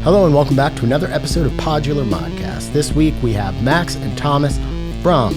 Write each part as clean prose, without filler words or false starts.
Hello and welcome back to another episode of Podular Modcast. This week we have Max and Thomas from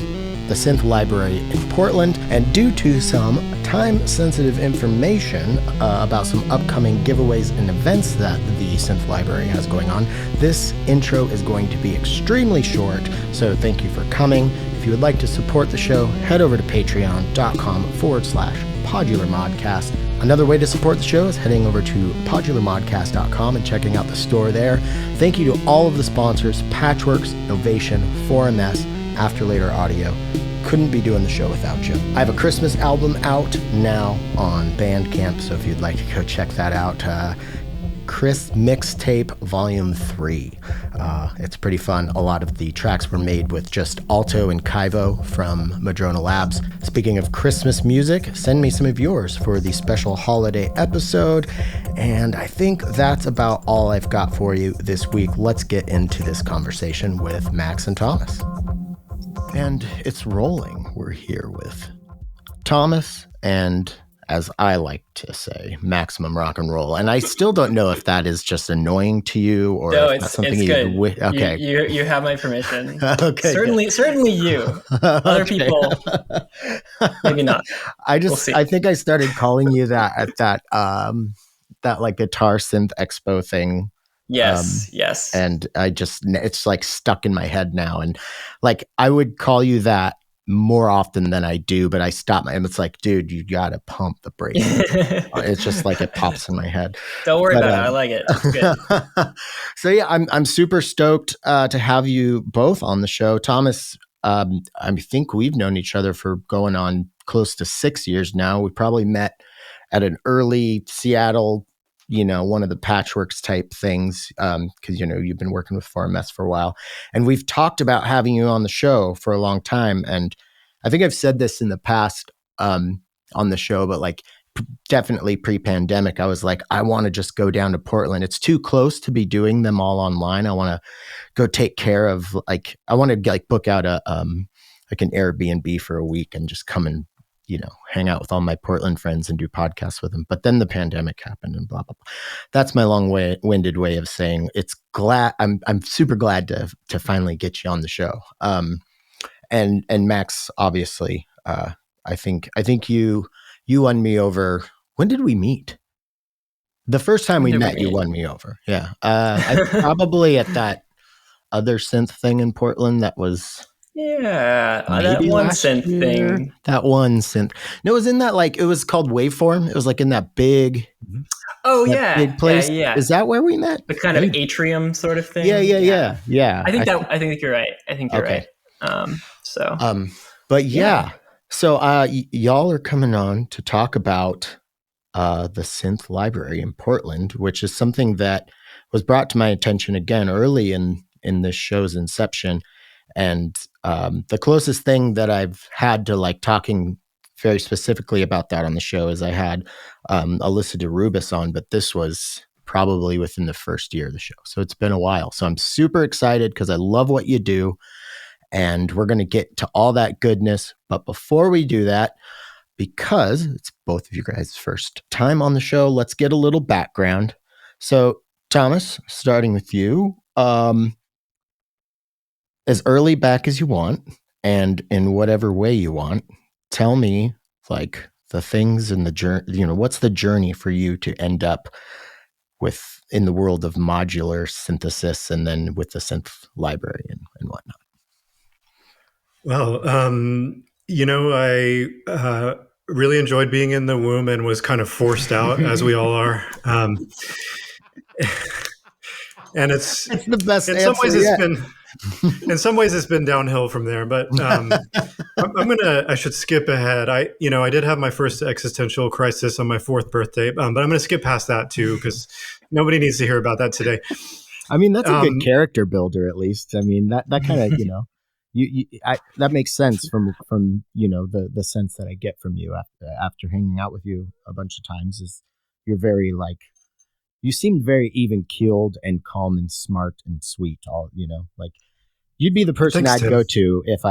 the Synth Library in Portland, and due to some time-sensitive information about some upcoming giveaways and events that the Synth Library has going on, this intro is going to be extremely short, so thank you for coming. If you would like to support the show, head over to patreon.com/Podular Modcast. Another way to support the show is heading over to podularmodcast.com and checking out the store there. Thank you to all of the sponsors, Patchworks, Novation, 4MS, After Later Audio. Couldn't be doing the show without you. I have a Christmas album out now on Bandcamp, so if you'd like to go check that out, Chris Mixtape Volume 3. It's pretty fun. A lot of the tracks were made with just Alto and Kaivo from Madrona Labs. Speaking of Christmas music, send me some of yours for the special holiday episode. And I think that's about all I've got for you this week. Let's get into this conversation with Max and Thomas. And it's rolling. We're here with Thomas and, as I like to say, maximum rock and roll. And I still don't know if that is just annoying to you or no, if that's something it's good. Okay. You have my permission. Okay. Certainly you. Other people, maybe not. I think I started calling you that at that like Guitar Synth Expo thing. Yes. And it's like stuck in my head now. And like, I would call you that more often than I do, but I stop and it's like, dude, you gotta pump the brakes. It's just like it pops in my head. Don't worry about it. I like it. It's good. So yeah, I'm super stoked to have you both on the show. Thomas, I think we've known each other for going on close to 6 years now. We probably met at an early Seattle, one of the Patchworks type things, because, you've been working with 4MS for a while. And we've talked about having you on the show for a long time. And I think I've said this in the past on the show, but like definitely pre-pandemic, I was like, I want to just go down to Portland. It's too close to be doing them all online. I want to go take care of, like, I want to like book out a like an Airbnb for a week and just come and hang out with all my Portland friends and do podcasts with them. But then the pandemic happened and blah, blah, blah. That's my long-winded way of saying I'm super glad to finally get you on the show. And Max, obviously, I think you won me over. When did we meet? The first time we met, you won me over. Yeah. Probably at that other synth thing in Portland that was... Yeah, that one synth thing. That one synth. No, it was in that, like, it was called Waveform. It was like in that big... Oh, big place. Yeah. Is that where we met? The kind of atrium sort of thing. Yeah. I think you're right. I think you're right. But yeah. So y'all are coming on to talk about the Synth Library in Portland, which is something that was brought to my attention again early in this show's inception. And the closest thing that I've had to like talking very specifically about that on the show is I had Alyssa DeRubis on, but this was probably within the first year of the show. So it's been a while. So I'm super excited because I love what you do. And we're going to get to all that goodness. But before we do that, because it's both of you guys' first time on the show, let's get a little background. So Thomas, starting with you, as early back as you want and in whatever way you want, tell me like the things in the journey, what's the journey for you to end up with in the world of modular synthesis and then with the synth library and whatnot? Well, I really enjoyed being in the womb and was kind of forced out as we all are. And it's the best in answer some ways yet. In some ways it's been downhill from there, but I should skip ahead. I did have my first existential crisis on my 4th birthday, but I'm going to skip past that too, because nobody needs to hear about that today. I mean, that's a good character builder, at least. I mean, that kind of, that makes sense from the sense that I get from you after hanging out with you a bunch of times is you're very like, you seemed very even keeled and calm and smart and sweet. Like you'd be the person I'd go to if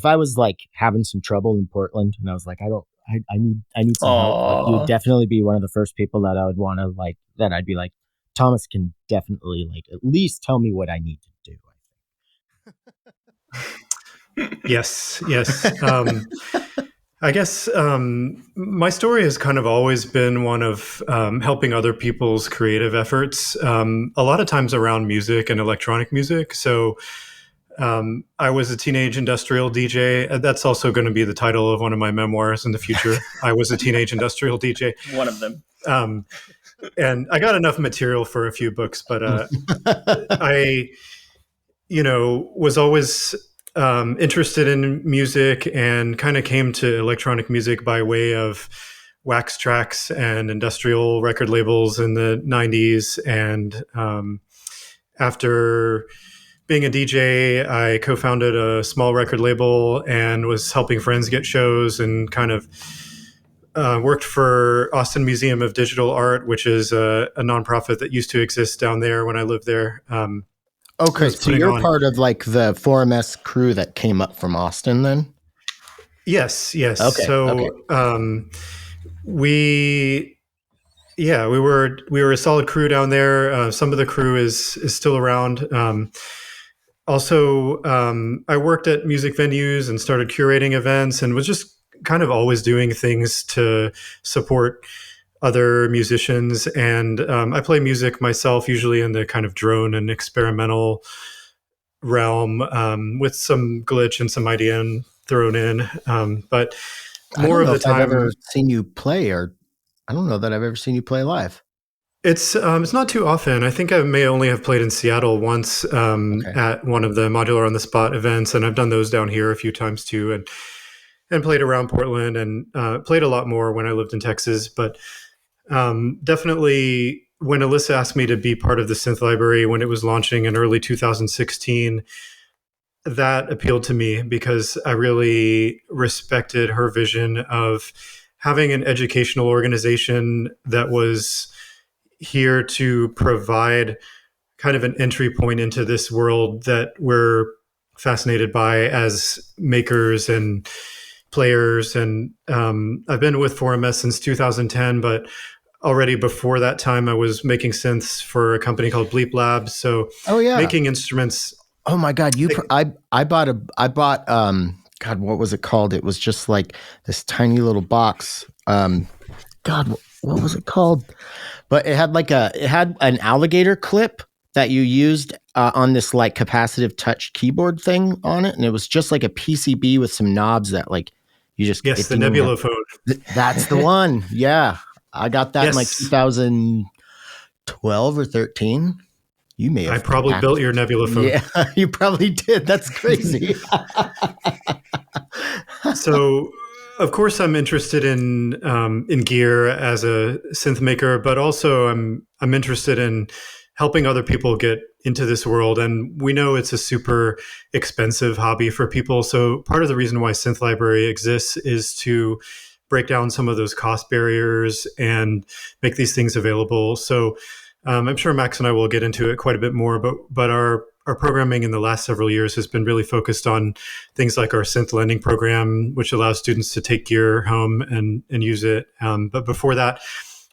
I was like having some trouble in Portland and I was like, I need some help. Like, you'd definitely be one of the first people that I would want to like, that I'd be like, Thomas can definitely like at least tell me what I need to do. Yes. I guess my story has kind of always been one of helping other people's creative efforts, a lot of times around music and electronic music. So I was a teenage industrial DJ. That's also going to be the title of one of my memoirs in the future. I was a teenage industrial DJ. One of them. And I got enough material for a few books, but I, was always interested in music and kind of came to electronic music by way of wax tracks and industrial record labels in the 90s. And after being a DJ, I co-founded a small record label and was helping friends get shows and kind of worked for Austin Museum of Digital Art, which is a nonprofit that used to exist down there when I lived there. Okay, so you're part of like the 4MS crew that came up from Austin then? Yes. Okay. So we were a solid crew down there. Some of the crew is still around. Also, I worked at music venues and started curating events and was just kind of always doing things to support other musicians. And I play music myself, usually in the kind of drone and experimental realm, with some glitch and some IDM thrown in. But more of the time, I've ever seen you play, or I don't know that I've ever seen you play live. It's not too often. I think I may only have played in Seattle once at one of the Modular on the Spot events, and I've done those down here a few times too, and played around Portland and played a lot more when I lived in Texas. But definitely when Alyssa asked me to be part of the Synth Library when it was launching in early 2016, that appealed to me because I really respected her vision of having an educational organization that was here to provide kind of an entry point into this world that we're fascinated by as makers and players. And I've been with 4MS since 2010, but already before that time, I was making synths for a company called Bleep Labs. So making instruments. Oh my God. I bought God, what was it called? It was just like this tiny little box. God, what was it called? But it had an alligator clip that you used on this like capacitive touch keyboard thing on it, and it was just like a PCB with some knobs that like you just the Nebula phone. That's the one. Yeah, I got that in like 2012 or 13. You may have. I probably built your Nebula phone. Yeah, you probably did. That's crazy. So. Of course, I'm interested in gear as a synth maker, but also I'm interested in helping other people get into this world. And we know it's a super expensive hobby for people. So part of the reason why Synth Library exists is to break down some of those cost barriers and make these things available. So I'm sure Max and I will get into it quite a bit more, but our programming in the last several years has been really focused on things like our synth lending program, which allows students to take gear home and use it. But before that,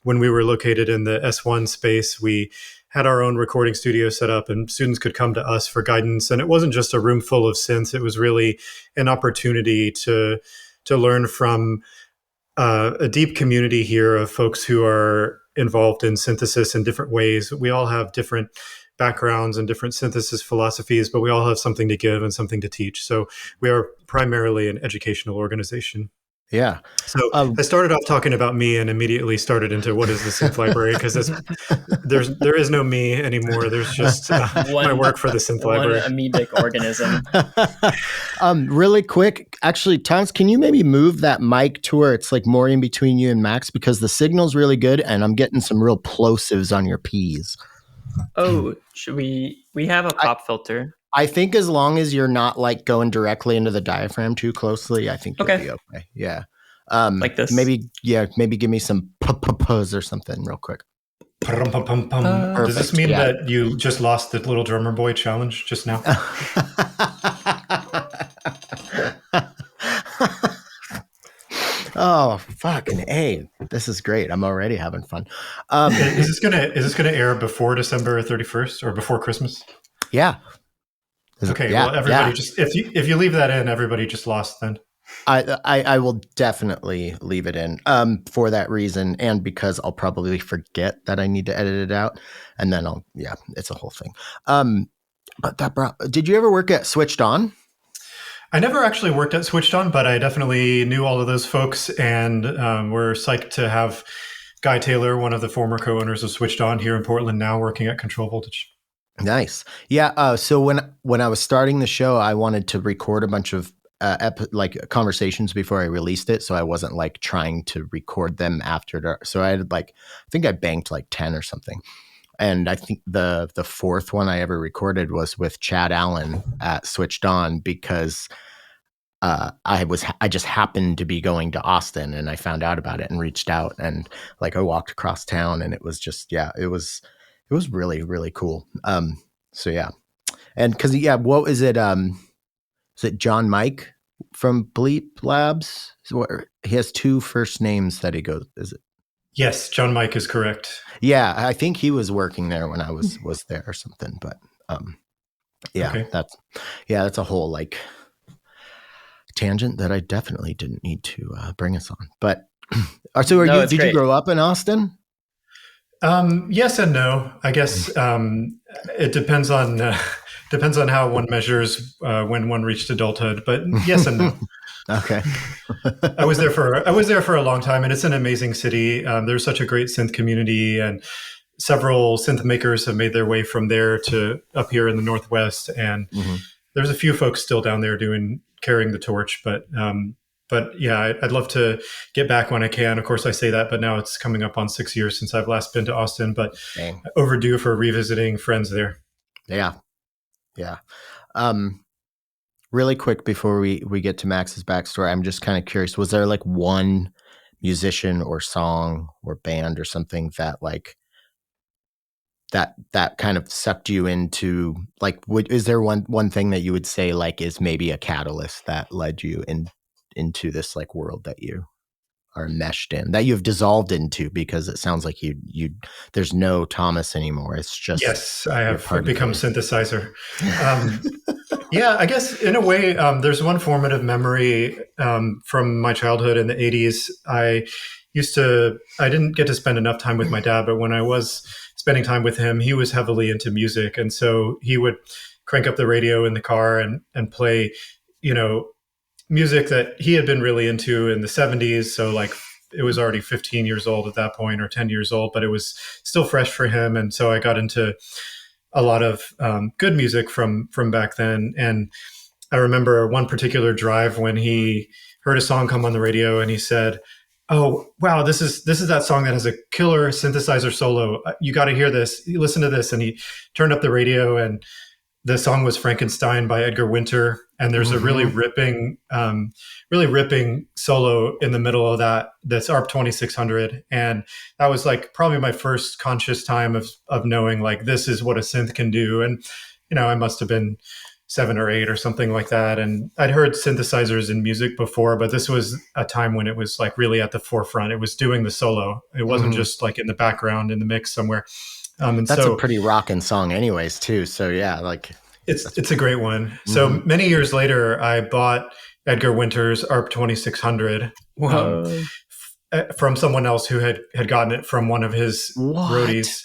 when we were located in the S1 space, we had our own recording studio set up and students could come to us for guidance. And it wasn't just a room full of synths. It was really an opportunity to learn from a deep community here of folks who are involved in synthesis in different ways. We all have different backgrounds and different synthesis philosophies, but we all have something to give and something to teach. So we are primarily an educational organization. Yeah. So I started off talking about me and immediately started into what is the Synth Library, because there is no me anymore. There's just my work for the Synth Library. One amoebic organism. Really quick, actually, Thomas, can you maybe move that mic to where it's like more in between you and Max, because the signal's really good and I'm getting some real plosives on your P's. Oh, should we have a pop filter? I think as long as you're not like going directly into the diaphragm too closely, I think you'll be okay. Yeah. Like this? Maybe give me some puzz or something real quick. Does this mean that you just lost the little drummer boy challenge just now? Oh, fucking A. This is great. I'm already having fun. Is this gonna air before December 31st or before Christmas? Yeah. Okay. Yeah. Well, everybody just if you leave that in, everybody just lost then. I will definitely leave it in for that reason, and because I'll probably forget that I need to edit it out, and then it's a whole thing. But did you ever work at Switched On? I never actually worked at Switched On, but I definitely knew all of those folks, and we're psyched to have Guy Taylor, one of the former co-owners of Switched On here in Portland, now working at Control Voltage. Nice. Yeah. So when I was starting the show, I wanted to record a bunch of conversations before I released it, so I wasn't like trying to record them after. So I had I think I banked like 10 or something, and I think the fourth one I ever recorded was with Chad Allen at Switched On because I just happened to be going to Austin and I found out about it and reached out, and I walked across town, and it was just it was really, really cool. So yeah, and because what is it? Is it John Mike from Bleep Labs? He has two first names that he goes. Is it? Yes, John Mike is correct. Yeah, I think he was working there when I was there or something. But Okay. that's a whole tangent that I definitely didn't need to bring us on. But so did you grow up in Austin? Yes and no. I guess it depends on how one measures when one reached adulthood. But yes and no. Okay. I was there for a long time, and it's an amazing city. There's such a great synth community, and several synth makers have made their way from there to up here in the Northwest. And there's a few folks still down there carrying the torch. But yeah, I'd love to get back when I can. Of course, I say that, but now it's coming up on 6 years since I've last been to Austin. But overdue for revisiting friends there. Yeah. Really quick before we get to Max's backstory, I'm just kind of curious, was there one musician or song or band or something that that kind of sucked you into is there one thing that you would say is maybe a catalyst that led you into this world that you are meshed in, that you've dissolved into? Because it sounds like you there's no Thomas anymore. It's just, yes, I have become synthesizer. Yeah, I guess in a way, there's one formative memory from my childhood in the 80s. I didn't get to spend enough time with my dad, but when I was spending time with him, he was heavily into music. And so he would crank up the radio in the car and play, music that he had been really into in the 70s. So it was already 15 years old at that point, or 10 years old, but it was still fresh for him. And so I got into a lot of good music from back then. And I remember one particular drive when he heard a song come on the radio and he said, "Oh, wow, this is that song that has a killer synthesizer solo. You got to hear this. Listen to this." And he turned up the radio, and the song was Frankenstein by Edgar Winter. And there's a really ripping solo in the middle of that's ARP 2600. And that was probably my first conscious time of knowing this is what a synth can do. And, I must have been 7 or 8 or something like that. And I'd heard synthesizers in music before, but this was a time when it was really at the forefront. It was doing the solo. It wasn't just in the background in the mix somewhere. And that's a pretty rockin' song anyways too. So yeah, it's a great one. So many years later, I bought Edgar Winter's ARP 2600 from someone else who had gotten it from one of his roadies.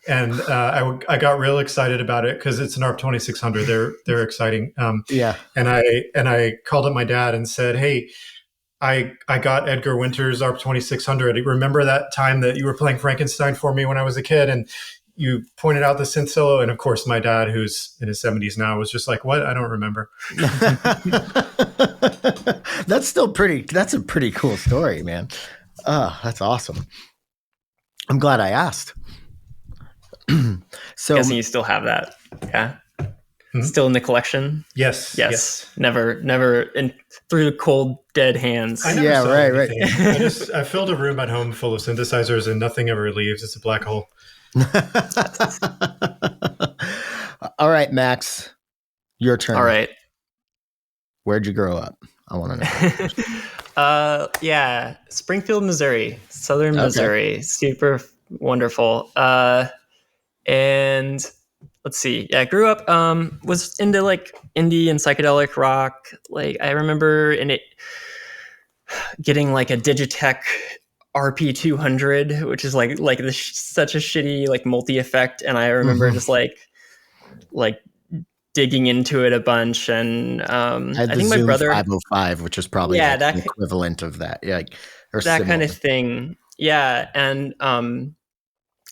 And I got real excited about it because it's an ARP 2600. They're exciting. Yeah. And I called up my dad and said, "Hey, I got Edgar Winter's ARP 2600. Remember that time that you were playing Frankenstein for me when I was a kid? And you pointed out the synth solo." And of course, my dad, who's in his 70s now, was just like, "What? I don't remember." That's a pretty cool story, man. Oh, that's awesome. I'm glad I asked. So guessing you still have that. Yeah. Still in the collection? Yes. Never through cold, dead hands. I never saw anything. I filled a room at home full of synthesizers and nothing ever leaves. It's a black hole. All right, Max, your turn. All right. Where'd you grow up? I want to know. Yeah, Springfield, Missouri, Southern Okay. Missouri, super wonderful. And let's see, yeah, I grew up, was into like indie and psychedelic rock. Like I remember in it getting like a Digitech RP 200, which is like such a shitty like multi effect, and I remember just like digging into it a bunch, and I had I the think my Zoom brother, 505, which is probably yeah, like the equivalent of that. Yeah, like, or that kind similar. of thing, yeah,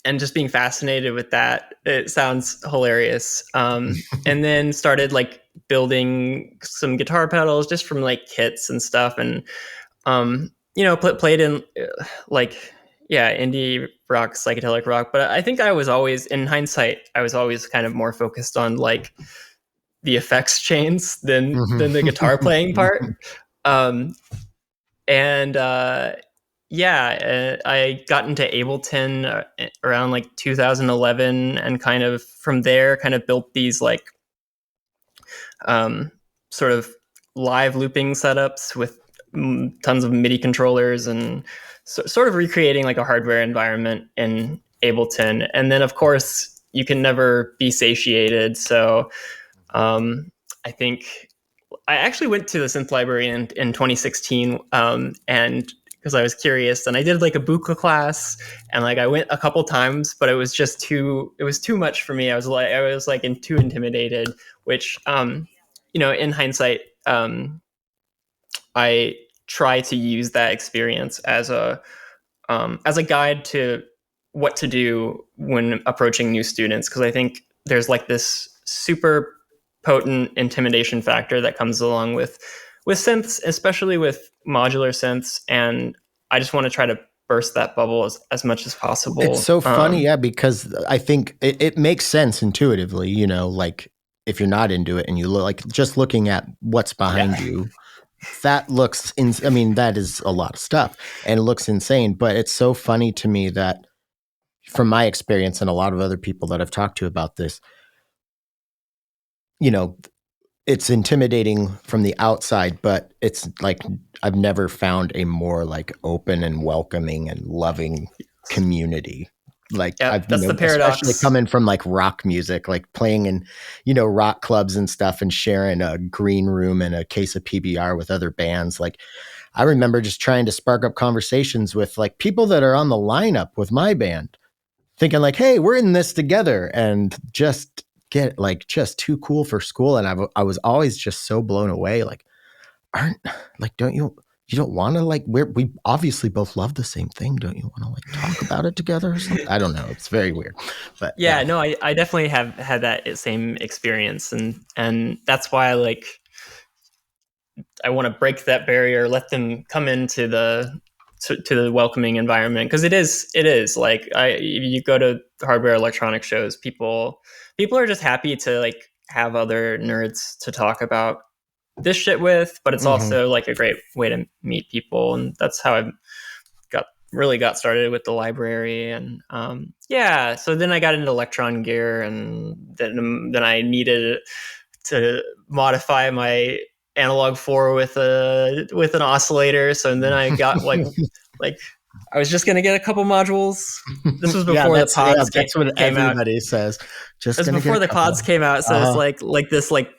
and just being fascinated with that. It sounds hilarious. And then started like building some guitar pedals just from like kits and stuff, and played in like, yeah, indie rock, psychedelic rock. But I think I was always, in hindsight, I was always kind of more focused on like the effects chains than the guitar playing part. Um, and yeah, I got into Ableton around like 2011, and kind of from there, kind of built these like um, sort of live looping setups with tons of MIDI controllers, and sort of recreating like a hardware environment in Ableton. And then, of course, you can never be satiated. So I think I actually went to the Synth Library in 2016, and because I was curious, and I did like a buka class, and like I went a couple times, but it was too much for me. I was like too intimidated, which in hindsight, I try to use that experience as a guide to what to do when approaching new students, because I think there's like this super potent intimidation factor that comes along with synths, especially with modular synths, and I just want to try to burst that bubble as much as It's possible. so funny, yeah, because I think it makes sense intuitively, like if you're not into it and you look like just looking at what's behind Yeah. you, that looks I mean, that is a lot of stuff and it looks insane. But it's so funny to me that from my experience and a lot of other people that I've talked to about this, you know, it's intimidating from the outside, but it's like I've never found a more like open and welcoming and loving community. Like Yep, that's the especially paradox. coming from like rock music, like playing in, rock clubs and stuff and sharing a green room and a case of PBR with other bands. Like I remember just trying to spark up conversations with like people that are on the lineup with my band, thinking like, hey, we're in this together, and just get like just too cool for school. And I was always just so blown away. Like, aren't like, you don't want to like, we obviously both love the same thing. Don't you want to like talk about it together or something? I don't know. It's very weird, but yeah. Yeah, no, I definitely have had that same experience, and that's why I want to break that barrier, let them come into to the welcoming environment, because it is like, you go to hardware electronic shows, people are just happy to like have other nerds to talk about this shit with, but it's Mhm. also like a great way to meet people, and that's how I got started with the library. And yeah, so then I got into Electron gear, and then I needed to modify my analog 4 with an oscillator. So then I got like I was just gonna get a couple modules. This was Yeah, before the pods that's what came out. everybody says. It Just was gonna get before a the couple. pods came out, so it's Uh-huh. like this like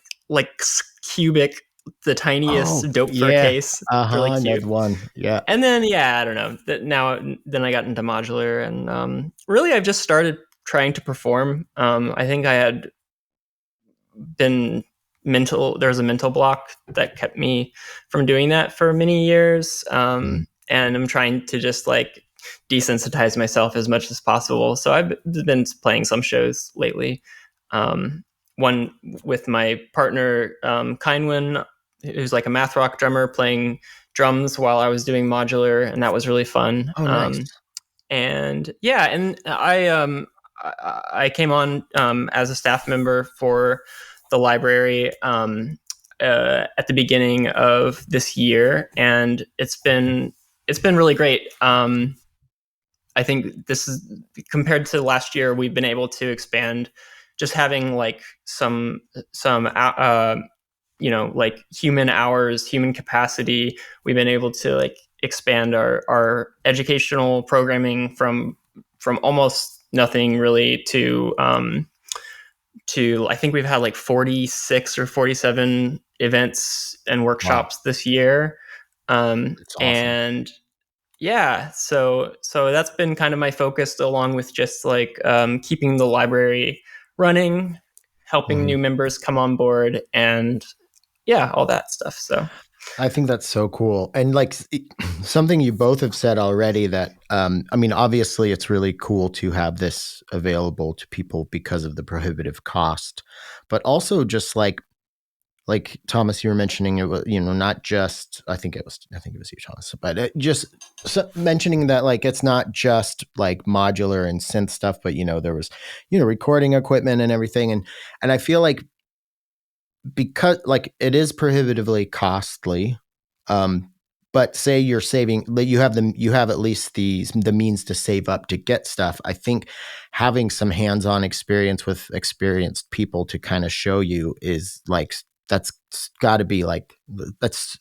cubic, the Oh tiniest dope for yeah. case, really Uh-huh. cute. Another one. Yeah. And then, yeah, I don't know. Then I got into modular, and really I've just started trying to perform. I think I had been there was a mental block that kept me from doing that for many years. And I'm trying to just like desensitize myself as much as possible. So I've been playing some shows lately. Um, one with my partner, Kindwin, who's like a math rock drummer, playing drums while I was doing modular, and that was really fun. Oh, nice. And yeah, and I came on as a staff member for the library at the beginning of this year, and it's been really great. I think this is, compared to last year, we've been able to expand, just having like some like human hours, human capacity. We've been able to like expand our educational programming from almost nothing really to I think we've had like 46 or 47 events and workshops this year. It's awesome. And yeah, so that's been kind of my focus, along with just like keeping the library running, helping new members come on board, and yeah, all that stuff. So I think that's so cool. And like something you both have said already that, I mean, obviously it's really cool to have this available to people because of the prohibitive cost, but also just like Thomas, you were mentioning it was, not just, I think it was you, Thomas, but just mentioning that like, it's not just like modular and synth stuff, but, there was, recording equipment and everything. And I feel like, because like it is prohibitively costly, but say you're saving, you have at least the means to save up to get stuff. I think having some hands-on experience with experienced people to kind of show you is like, that's got to be like,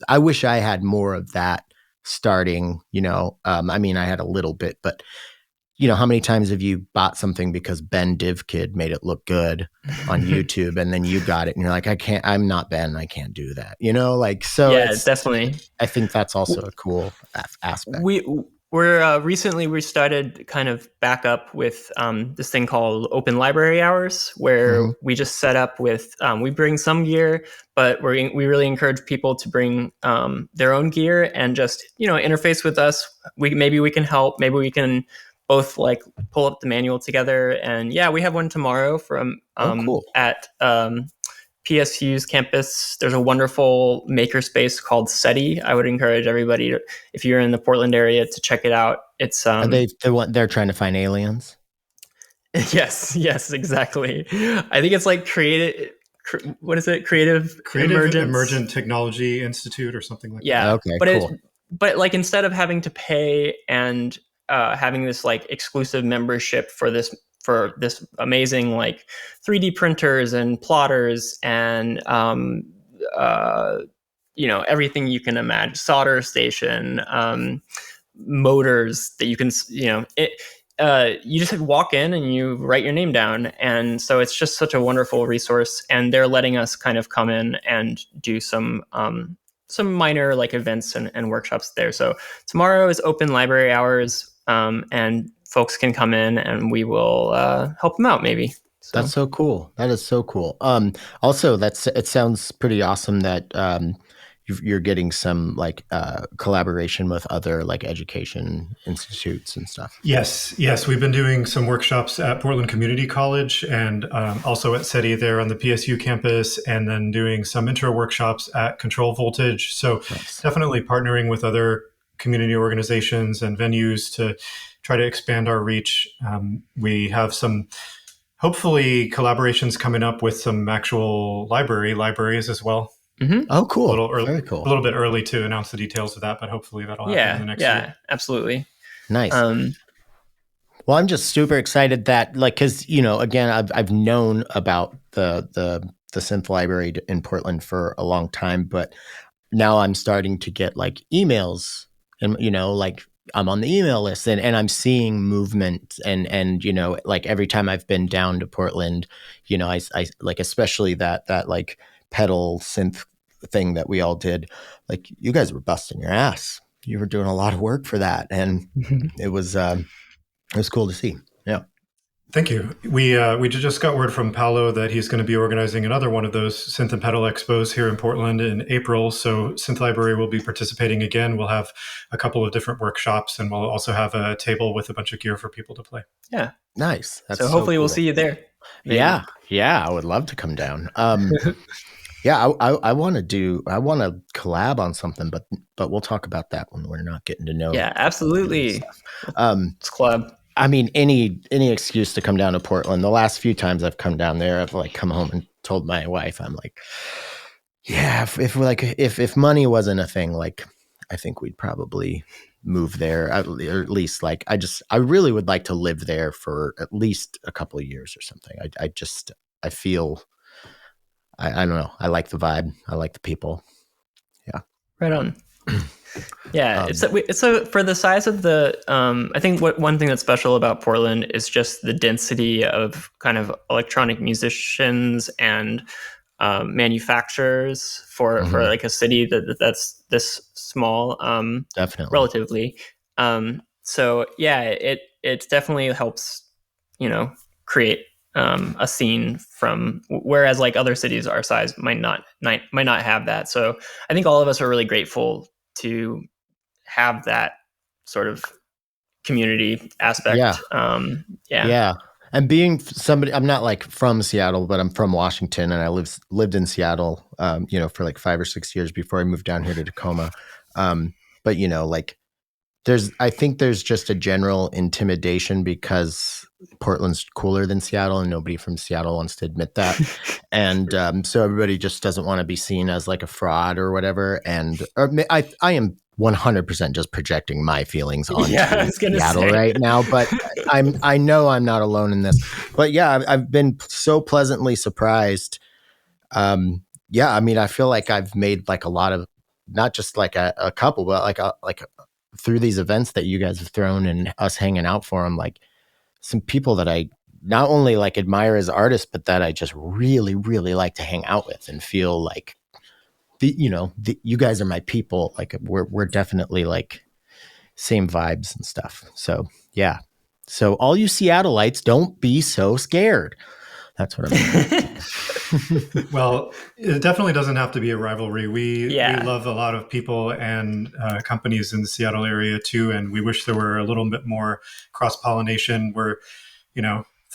I wish I had more of that starting, I mean, I had a little bit, but how many times have you bought something because Ben DivKid made it look good on YouTube, and then you got it and you're like, I'm not Ben, I can't do that. Like, so yeah, definitely. I think that's also a cool aspect. We're recently we started kind of back up with this thing called Open Library Hours, where we just set up with we bring some gear, but we really encourage people to bring their own gear and just interface with us. Maybe we can help. Maybe we can both like pull up the manual together. And yeah, we have one tomorrow from cool. at PSU's campus. There's a wonderful makerspace called SETI. I would encourage everybody to, if you're in the Portland area, to check it out. It's Are they're trying to find aliens? yes, exactly. I think it's like what is it? Creative Emergent Technology Institute or something like that. Yeah. Okay, but cool. But like, instead of having to pay and having this like exclusive membership for this amazing like 3D printers and plotters and everything you can imagine, solder station, motors that you can you just walk in and you write your name down, and so it's just such a wonderful resource. And they're letting us kind of come in and do some minor like events and workshops there. So tomorrow is Open Library Hours, and folks can come in and we will help them out maybe. So. That's so cool. That is so cool. Also, it sounds pretty awesome that you're getting some like collaboration with other like education institutes and stuff. Yes. We've been doing some workshops at Portland Community College and also at SETI there on the PSU campus, and then doing some intro workshops at Control Voltage. So Definitely partnering with other community organizations and venues to try to expand our reach. We have some hopefully collaborations coming up with some actual libraries as well. Mm-hmm. Oh, cool. Very cool. A little bit early to announce the details of that, but hopefully that'll happen in the next year. Yeah, absolutely. Nice. Well, I'm just super excited that, like, because again, I've known about the Synth Library in Portland for a long time, but now I'm starting to get like emails, and like I'm on the email list, and I'm seeing movement, and like every time I've been down to Portland, I like, especially that like pedal synth thing that we all did, like you guys were busting your ass. You were doing a lot of work for that, and it was cool to see. Yeah. Thank you. We just got word from Paolo that he's going to be organizing another one of those synth and pedal expos here in Portland in April. So Synth Library will be participating again. We'll have a couple of different workshops, and we'll also have a table with a bunch of gear for people to play. Yeah. Nice. That's so hopefully cool. We'll see you there. Maybe. Yeah. I would love to come down. Yeah, I want to collab on something, but we'll talk about that when we're not getting to know. Yeah, absolutely. It's collab. I mean, any excuse to come down to Portland. The last few times I've come down there, I've like come home and told my wife, I'm like, yeah, if money wasn't a thing, like I think we'd probably move there, or at least like I really would like to live there for at least a couple of years or something. I I don't know. I like the vibe. I like the people. Yeah. Right on. Yeah, it's for the size of the. I think one thing that's special about Portland is just the density of kind of electronic musicians and manufacturers for like a city that's this small, Definitely. relatively. So yeah, it definitely helps, create a scene from whereas like other cities our size might not have that. So I think all of us are really grateful to have that sort of community aspect. Yeah. And being somebody, I'm not like from Seattle, but I'm from Washington, and I lived in Seattle, for like 5 or 6 years before I moved down here to Tacoma. But like I think there's just a general intimidation because Portland's cooler than Seattle, and nobody from Seattle wants to admit that. And so everybody just doesn't want to be seen as like a fraud or whatever. I am 100% just projecting my feelings onto Seattle right now, but I know I'm not alone in this. But yeah, I've been so pleasantly surprised. I mean, I feel like I've made like a lot of, not just like a couple, but like through these events that you guys have thrown and us hanging out for them, like some people that I not only like admire as artists, but that I just really, really like to hang out with and feel like you guys are my people. Like we're definitely like same vibes and stuff. So yeah. So all you Seattleites, don't be so scared. That's what I'm Well, it definitely doesn't have to be a rivalry. We love a lot of people and companies in the Seattle area too, and we wish there were a little bit more cross-pollination. We're,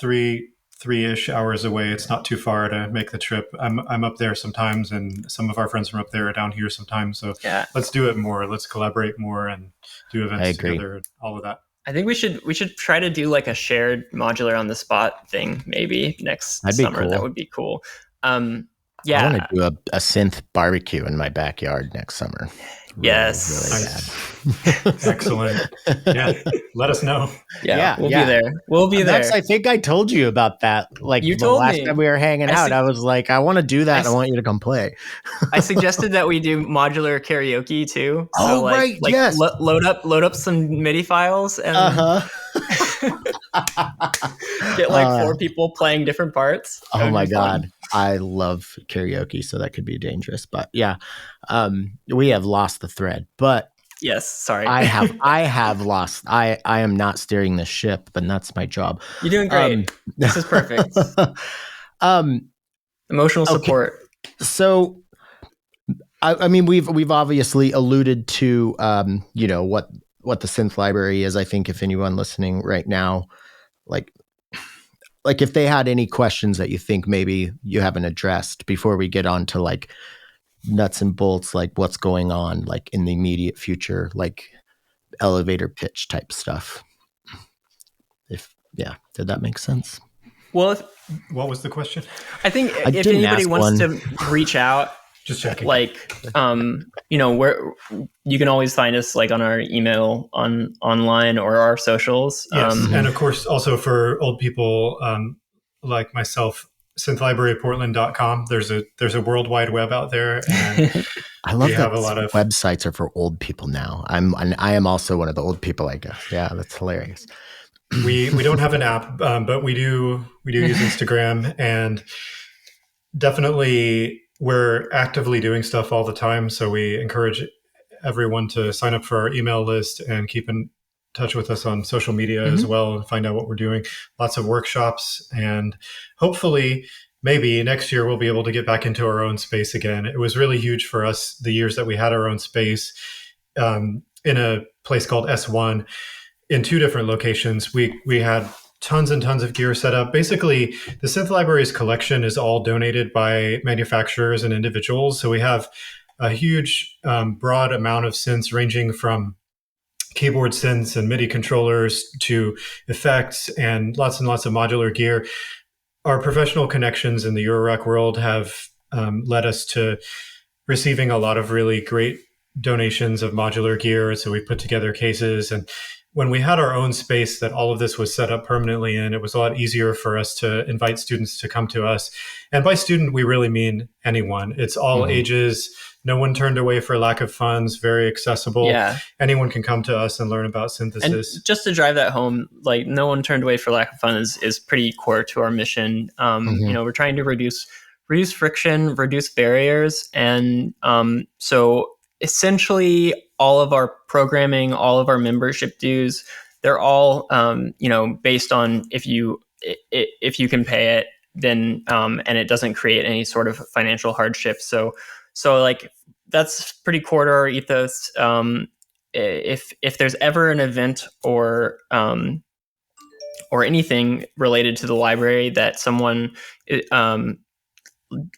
three-ish hours away. It's not too far to make the trip. I'm up there sometimes, and some of our friends from up there are down here sometimes. So let's do it more. Let's collaborate more and do events together. All of that. I think we should try to do like a shared modular on the spot thing maybe next summer. Cool. That would be cool. I want to do a synth barbecue in my backyard next summer. Yes. Really excellent. Yeah. Let us know. Yeah. We'll be there. We'll be there. I think I told you about that. Like you told last me. time we were hanging out, I was like, I want to do that. I want you to come play. I suggested that we do modular karaoke too. So right. Yes. Load up some MIDI files and get like 4 people playing different parts. Oh my God. Fun. I love karaoke, so that could be dangerous. But yeah, we have lost the thread. But yes, sorry. I have lost. I am not steering the ship, and that's my job. You're doing great. This is perfect. Emotional support. Okay. So, I mean, we've obviously alluded to what the Synth Library is. I think if anyone listening right now, like if they had any questions that you think maybe you haven't addressed before we get on to like nuts and bolts, like what's going on like in the immediate future, like elevator pitch type stuff. Did that make sense? Well, what was the question? I think if anybody wants to reach out, just checking. Like, where you can always find us like on our email online or our socials. Yes, and of course also for old people like myself, synthlibraryportland.com. There's a world wide web out there, and I love that a lot of websites are for old people now. I am also one of the old people, I guess. Yeah, that's hilarious. We don't have an app, but we do use Instagram, and definitely we're actively doing stuff all the time. So we encourage everyone to sign up for our email list and keep in touch with us on social media as well and find out what we're doing. Lots of workshops, and hopefully maybe next year we'll be able to get back into our own space again. It was really huge for us the years that we had our own space in a place called S1 in 2 different locations. We had tons and tons of gear set up. Basically, the Synth Library's collection is all donated by manufacturers and individuals. So we have a huge, broad amount of synths ranging from keyboard synths and MIDI controllers to effects and lots of modular gear. Our professional connections in the Eurorack world have led us to receiving a lot of really great donations of modular gear. So we put together cases, and when we had our own space that all of this was set up permanently in, it was a lot easier for us to invite students to come to us. And by student, we really mean anyone. It's all ages. No one turned away for lack of funds, very accessible. Yeah. Anyone can come to us and learn about synthesis. And just to drive that home, like no one turned away for lack of funds is pretty core to our mission. We're trying to reduce friction, reduce barriers. And so essentially all of our programming, all of our membership dues, they're all, based on if you can pay it, then, and it doesn't create any sort of financial hardship. So like that's pretty core to our ethos. If there's ever an event or anything related to the library that someone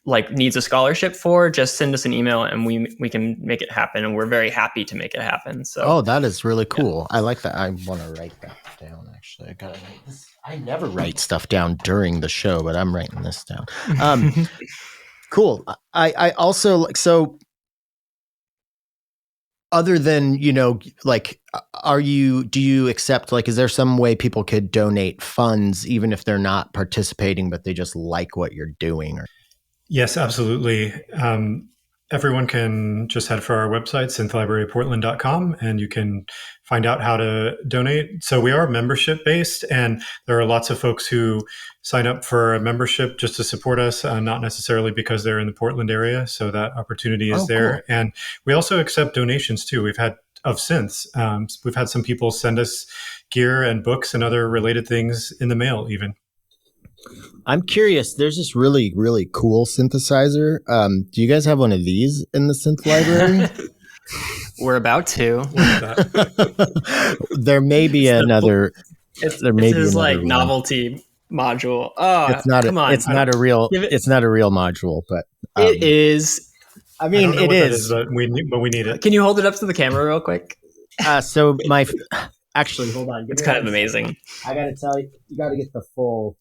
like needs a scholarship for, just send us an email and we can make it happen, and we're very happy to make it happen. So that is really cool. Yeah. I like that. I want to write that down. Actually, I gotta write this. I never write stuff down during the show, but I'm writing this down. Cool. I also like, so other than, like, do you accept, like, is there some way people could donate funds even if they're not participating, but they just like what you're doing? Or Yes, absolutely. Everyone can just head for our website, synthlibraryportland.com, and you can find out how to donate. So we are membership based, and there are lots of folks who sign up for a membership just to support us, not necessarily because they're in the Portland area. So that opportunity is there. Cool. And we also accept donations too. We've had of synths. We've had some people send us gear and books and other related things in the mail even. I'm curious. There's this really, really cool synthesizer. Do you guys have one of these in the synth library? We're about to. There may be another. There may be like one. Novelty module. Oh, come on! It's not a real. It's not a real module, but it is. I mean, it is. But we need it. Can you hold it up to the camera real quick? So actually, hold on. It's kind of amazing. I gotta tell you, you gotta get the full.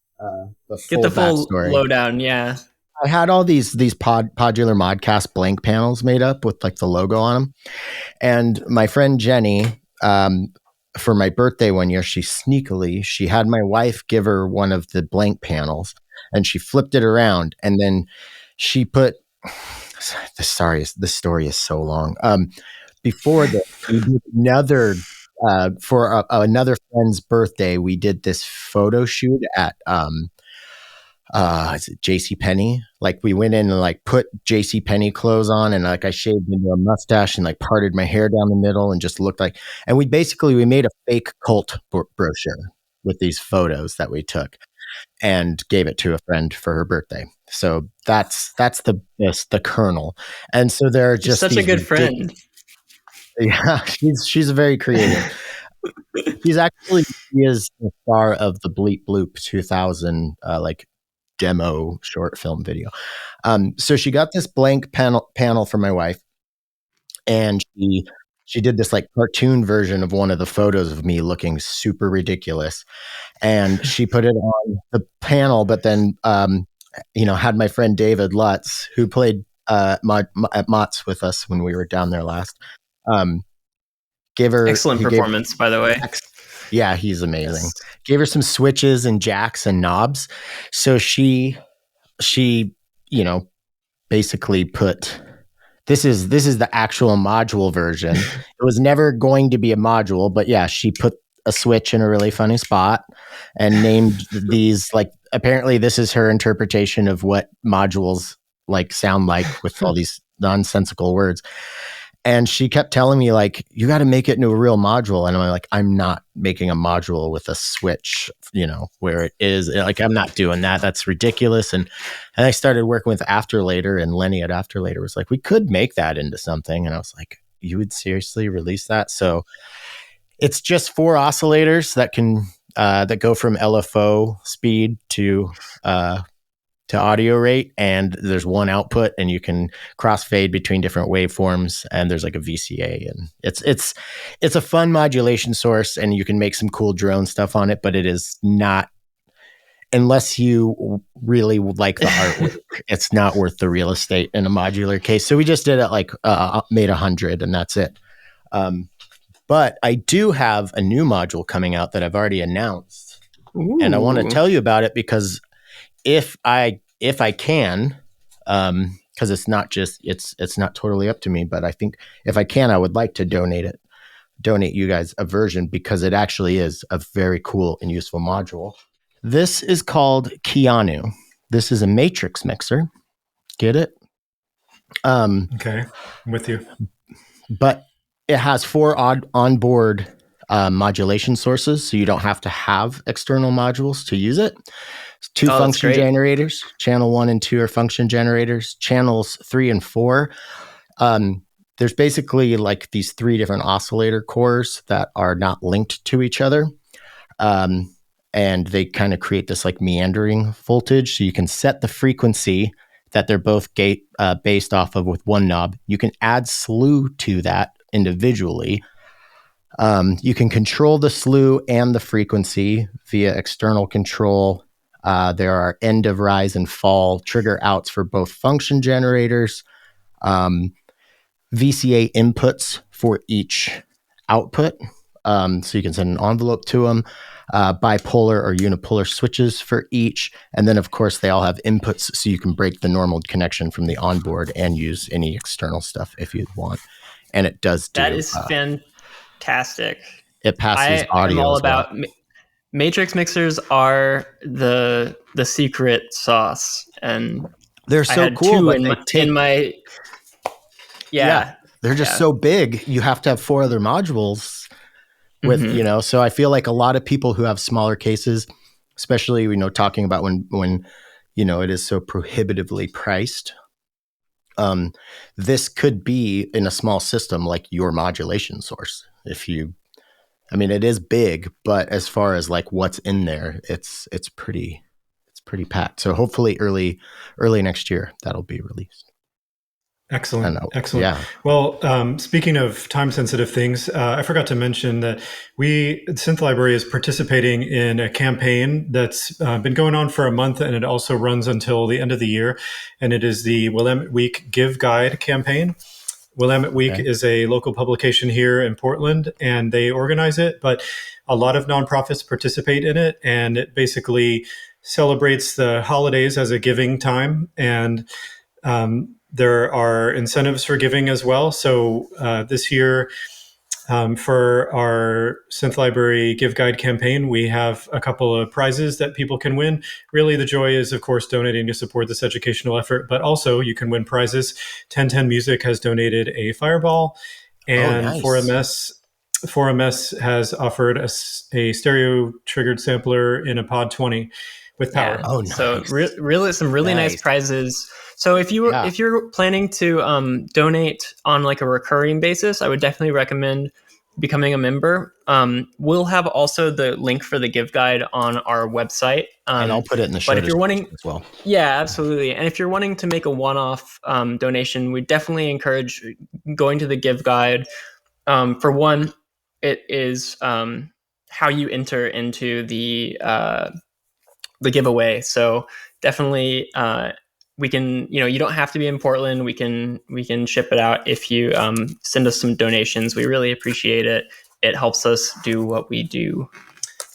Get the full backstory. lowdown, yeah. I had all these Podular Modcast blank panels made up with like the logo on them, and my friend Jenny, for my birthday one year, she had my wife give her one of the blank panels, and she flipped it around, and then she put. This story is so long. Before that, we did another. For another friend's birthday, we did this photo shoot at is it JCPenney? Like we went in and like put JCPenney clothes on, and like I shaved into a mustache and like parted my hair down the middle and just looked like. And we made a fake cult brochure with these photos that we took and gave it to a friend for her birthday. So that's the kernel. And so there are just such a good friend. Yeah, she's very creative. She is the star of the Bleep Bloop 2000 like demo short film video. So she got this blank panel for my wife, and she did this like cartoon version of one of the photos of me looking super ridiculous, and she put it on the panel. But then had my friend David Lutz, who played at Mott's with us when we were down there last. Gave her excellent performance, by the way. Yeah, he's amazing. Yes. Gave her some switches and jacks and knobs. So she basically put this is the actual module version. It was never going to be a module, but yeah, she put a switch in a really funny spot and named these, like, apparently this is her interpretation of what modules like sound like with all these nonsensical words. And she kept telling me, like, you got to make it into a real module. And I'm like, I'm not making a module with a switch, where it is. Like, I'm not doing that. That's ridiculous. And I started working with Afterlater, and Lenny at Afterlater was like, we could make that into something. And I was like, you would seriously release that? So it's just 4 oscillators that can that go from LFO speed to audio rate, and there's one output, and you can crossfade between different waveforms, and there's like a VCA, and it's a fun modulation source, and you can make some cool drone stuff on it, but it is not, unless you really like the artwork, it's not worth the real estate in a modular case. So we just did it like made 100, and that's it. But I do have a new module coming out that I've already announced. Ooh. And I want to tell you about it because if I can, because it's not totally up to me, but I think if I can, I would like to donate you guys a version because it actually is a very cool and useful module. This is called Keanu. This is a matrix mixer. Get it? Okay, I'm with you. But it has 4 onboard modulation sources, so you don't have to have external modules to use it. 2 function generators. Channel 1 and 2 are function generators. Channels 3 and 4. There's basically like these 3 different oscillator cores that are not linked to each other. And they kind of create this like meandering voltage. So you can set the frequency that they're both based off of with one knob. You can add slew to that individually. You can control the slew and the frequency via external control. There are end of rise and fall trigger outs for both function generators, VCA inputs for each output. So you can send an envelope to them, bipolar or unipolar switches for each. And then, of course, they all have inputs so you can break the normal connection from the onboard and use any external stuff if you want. And it does do. That is fantastic. It passes audio. I'm all about matrix mixers are the secret sauce, and they're so cool. But they're just so big. You have to have 4 other modules with, so I feel like a lot of people who have smaller cases, especially, talking about when, it is so prohibitively priced. This could be in a small system, like your modulation source. It is big, but as far as like what's in there, it's pretty packed. So hopefully early next year, that'll be released. Excellent. Yeah. Well, speaking of time-sensitive things, I forgot to mention that Synth Library is participating in a campaign that's been going on for a month, and it also runs until the end of the year. And it is the Willamette Week Give Guide campaign. Willamette Week is a local publication here in Portland, and they organize it, but a lot of nonprofits participate in it, and it basically celebrates the holidays as a giving time. And there are incentives for giving as well. So this year, for our Synth Library Give Guide campaign, we have a couple of prizes that people can win. Really, the joy is, of course, donating to support this educational effort, but also you can win prizes. 1010 Music has donated a Fireball, and nice. 4MS has offered a stereo-triggered sampler in a Pod 20 with power. Yeah. Oh, nice. So really some really nice prizes. So if you're planning to donate on like a recurring basis, I would definitely recommend becoming a member. We'll have also the link for the Give Guide on our website. And I'll put it in the show. But if you're wanting as well. Yeah, absolutely. And if you're wanting to make a one-off donation, we definitely encourage going to the Give Guide. For one, it is how you enter into the giveaway. So definitely we can, you don't have to be in Portland. We can ship it out if you send us some donations. We really appreciate it. It helps us do what we do.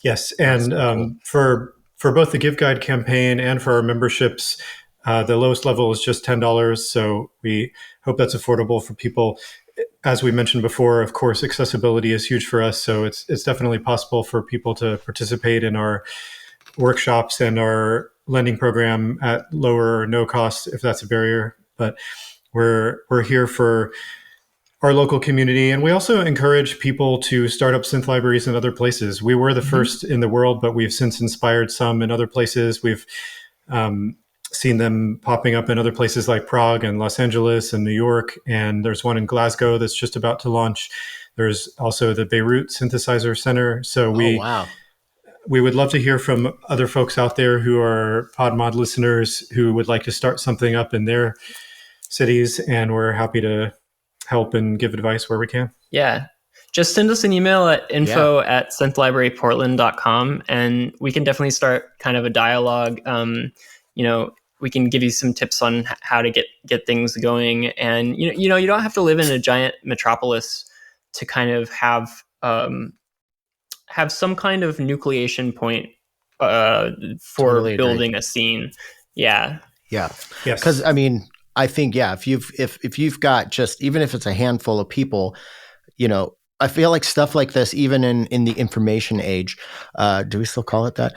Yes. And for both the Give Guide campaign and for our memberships, the lowest level is just $10. So we hope that's affordable for people. As we mentioned before, of course, accessibility is huge for us. So it's definitely possible for people to participate in our workshops and our lending program at lower or no cost if that's a barrier. But we're here for our local community. And we also encourage people to start up synth libraries in other places. We were the first in the world, but we've since inspired some in other places. We've seen them popping up in other places like Prague and Los Angeles and New York. And there's one in Glasgow that's just about to launch. There's also the Beirut Synthesizer Center. So we would love to hear from other folks out there who are PodMod listeners who would like to start something up in their cities. And we're happy to help and give advice where we can. Yeah. Just send us an email at info@synthlibraryportland.com, and we can definitely start kind of a dialogue. We can give you some tips on how to get things going. And, you don't have to live in a giant metropolis to kind of have have some kind of nucleation point for Totally building agree. a scene. Yeah. Yeah. Yes. Because I mean, I think, yeah, if you've got just, even if it's a handful of people, you know, I feel like stuff like this, even in the information age, do we still call it that?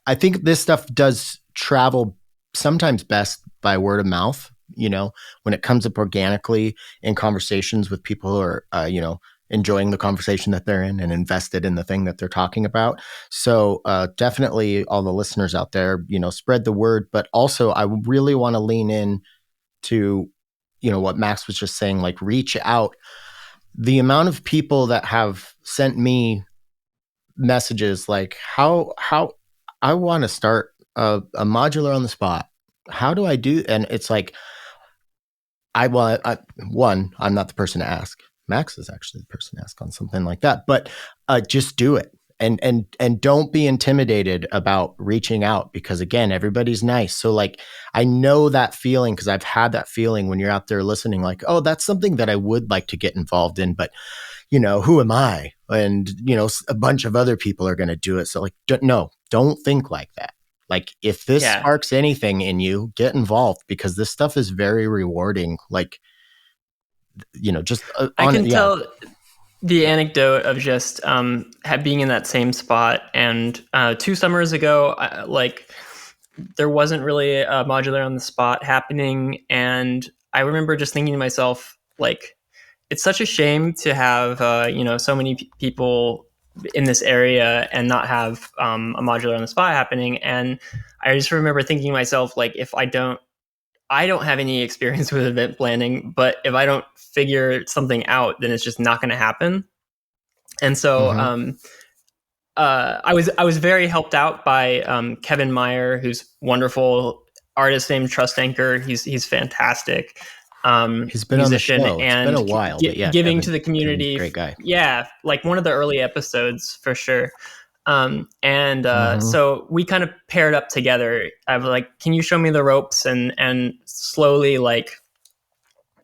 I think this stuff does travel sometimes best by word of mouth, you know, when it comes up organically in conversations with people who are, you know, enjoying the conversation that they're in and invested in the thing that they're talking about. So definitely all the listeners out there, you know, spread the word, but also I really want to lean in to, you know, what Max was just saying, like reach out. The amount of people that have sent me messages like how I want to start a modular on the spot. How do I do? And it's like, I'm not the person to ask. Max is actually the person to ask on something like that, but just do it. And don't be intimidated about reaching out, because again, everybody's nice. So like, I know that feeling, because I've had that feeling when you're out there listening, like, oh, that's something that I would like to get involved in, but you know, who am I? And you know, a bunch of other people are going to do it. So like, don't think like that. Like if this Yeah. sparks anything in you, get involved, because this stuff is very rewarding. Like, you know, just I can tell the anecdote of just being in that same spot. And 2 summers ago, like there wasn't really a modular on the spot happening. And I remember just thinking to myself, like, it's such a shame to have, you know, so many people in this area and not have a modular on the spot happening. And I just remember thinking to myself, like, if I don't have any experience with event planning, but if I don't figure something out, then it's just not going to happen. And so I was very helped out by Kevin Meyer, who's wonderful artist named Trust Anchor. He's fantastic. He's been Musician on the show. It's been and a while, but yeah, giving Kevin, to the community. great guy. Yeah, like one of the early episodes for sure. And Mhm. so we kind of paired up together. I was like, "Can you show me the ropes?" And slowly, like,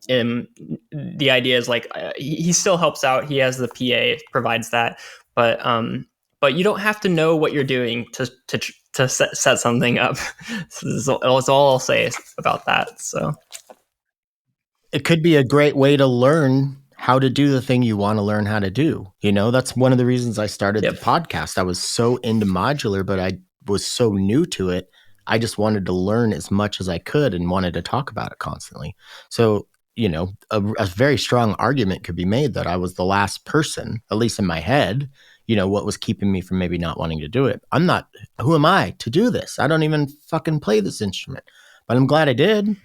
the idea is like he still helps out. He has the PA, provides that, but you don't have to know what you're doing to set something up. So that's all I'll say about that. So It could be a great way to learn how to do the thing you want to learn how to do. You know, that's one of the reasons I started the yep. podcast. I was so into modular, but I was so new to it. I just wanted to learn as much as I could and wanted to talk about it constantly. So, you know, a very strong argument could be made that I was the last person, at least in my head, you know, what was keeping me from maybe not wanting to do it. I'm not, who am I to do this? I don't even fucking play this instrument, but I'm glad I did.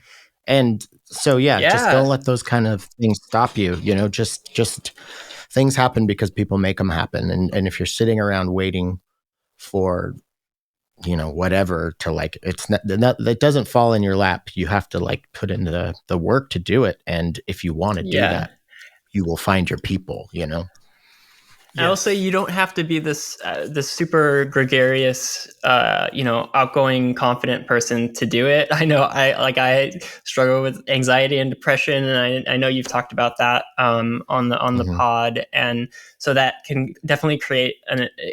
And so, yeah, just Yeah. don't let those kind of things stop you. You know, just things happen because people make them happen. And if you're sitting around waiting for, you know, whatever to like, it's not, that doesn't fall in your lap. You have to like put in the work to do it. And if you want to do Yeah. that, you will find your people, you know? I will say Yes. you don't have to be this super gregarious, you know, outgoing, confident person to do it. I know I struggle with anxiety and depression, and I know you've talked about that on the Mm-hmm. pod, and so that can definitely create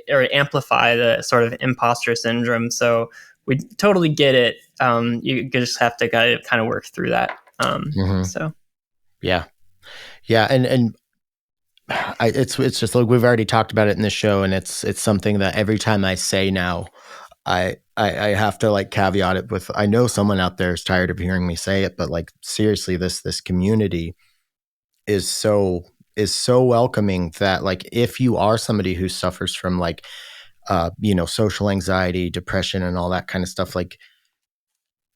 or amplify the sort of imposter syndrome. So we totally get it. You just have to kind of work through that. Mm-hmm. So Yeah. Yeah. And it's just like we've already talked about it in the show, and it's something that every time I say now, I have to like caveat it with, I know someone out there is tired of hearing me say it, but like seriously, this community is so welcoming that like if you are somebody who suffers from like you know, social anxiety, depression, and all that kind of stuff, like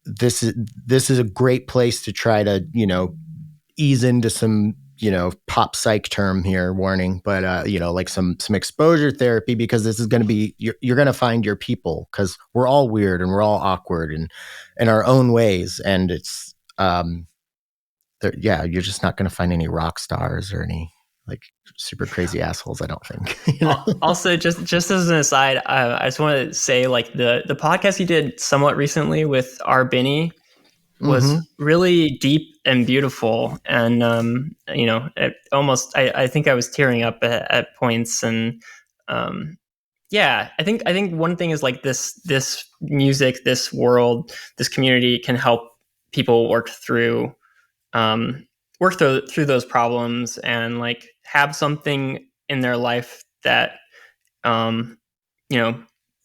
this is a great place to try to, you know, ease into some, you know, pop psych term here, warning, but you know, like some exposure therapy, because this is going to be, you're going to find your people, because we're all weird and we're all awkward and in our own ways, and it's yeah, you're just not going to find any rock stars or any like super crazy assholes, I don't think. You know? Also, just as an aside, I just want to say, like the podcast you did somewhat recently with R. Binney, Mm-hmm. really deep and beautiful, and I think I was tearing up at points, and I think one thing is like this music, this world, this community can help people um, through those problems, and like have something in their life that um, you know